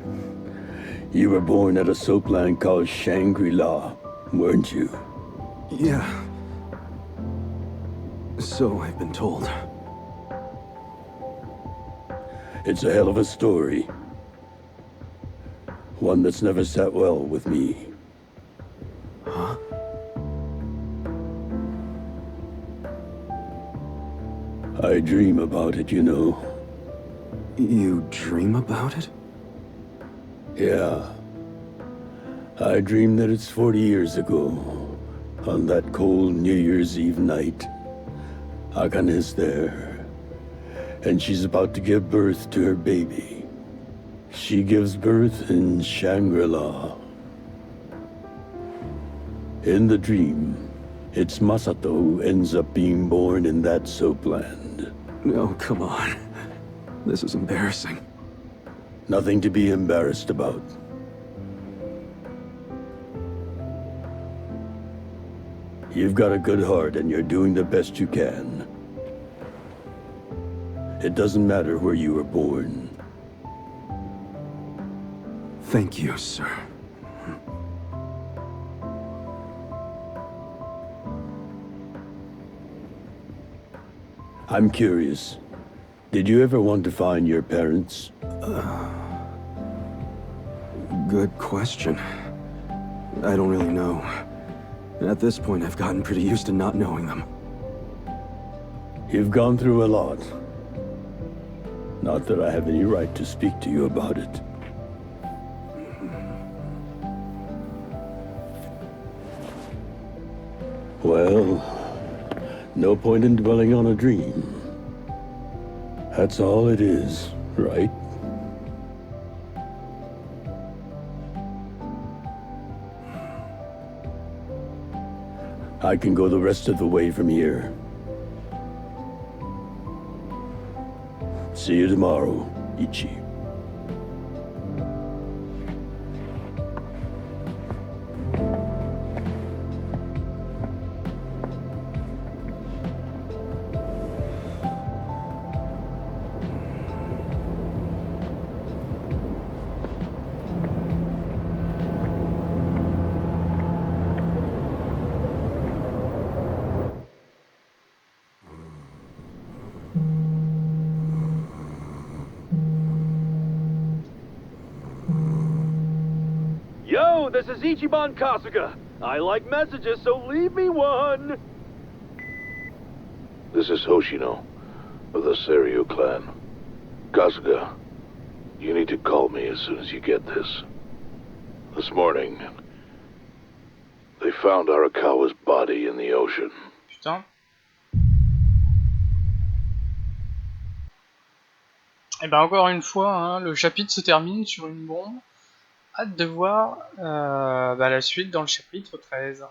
S16: You were born at a soapland called Shangri-La, weren't you?
S2: Yeah. So I've been told.
S16: It's a hell of a story. One that's never sat well with me.
S2: Huh?
S16: I dream about it, you know.
S2: You dream about it?
S16: Yeah. I dream that it's 40 years ago, on that cold New Year's Eve night. Akane is there, and she's about to give birth to her baby. She gives birth in Shangri-La. In the dream, it's Masato who ends up being born in that soapland.
S2: No, come on. This is embarrassing.
S16: Nothing to be embarrassed about. You've got a good heart and you're doing the best you can. It doesn't matter where you were born.
S2: Thank you, sir.
S16: I'm curious. Did you ever want to find your parents?
S2: Good question. I don't really know. At this point, I've gotten pretty used to not knowing them.
S16: You've gone through a lot. Not that I have any right to speak to you about it. Well, no point in dwelling on a dream. That's all it is, right? I can go the rest of the way from here. See you tomorrow, Ichi.
S12: Yo, this is Ichiban Kasuga. I like messages, so leave me one.
S3: This is Hoshino, of the Seiryu clan. Kasuga, you need to call me as soon as you get this. This morning, they found Arakawa's body in the ocean.
S1: Putain. Et ben encore une fois, hein, le chapitre se termine sur une bombe. Hâte de voir la suite dans le chapitre 13.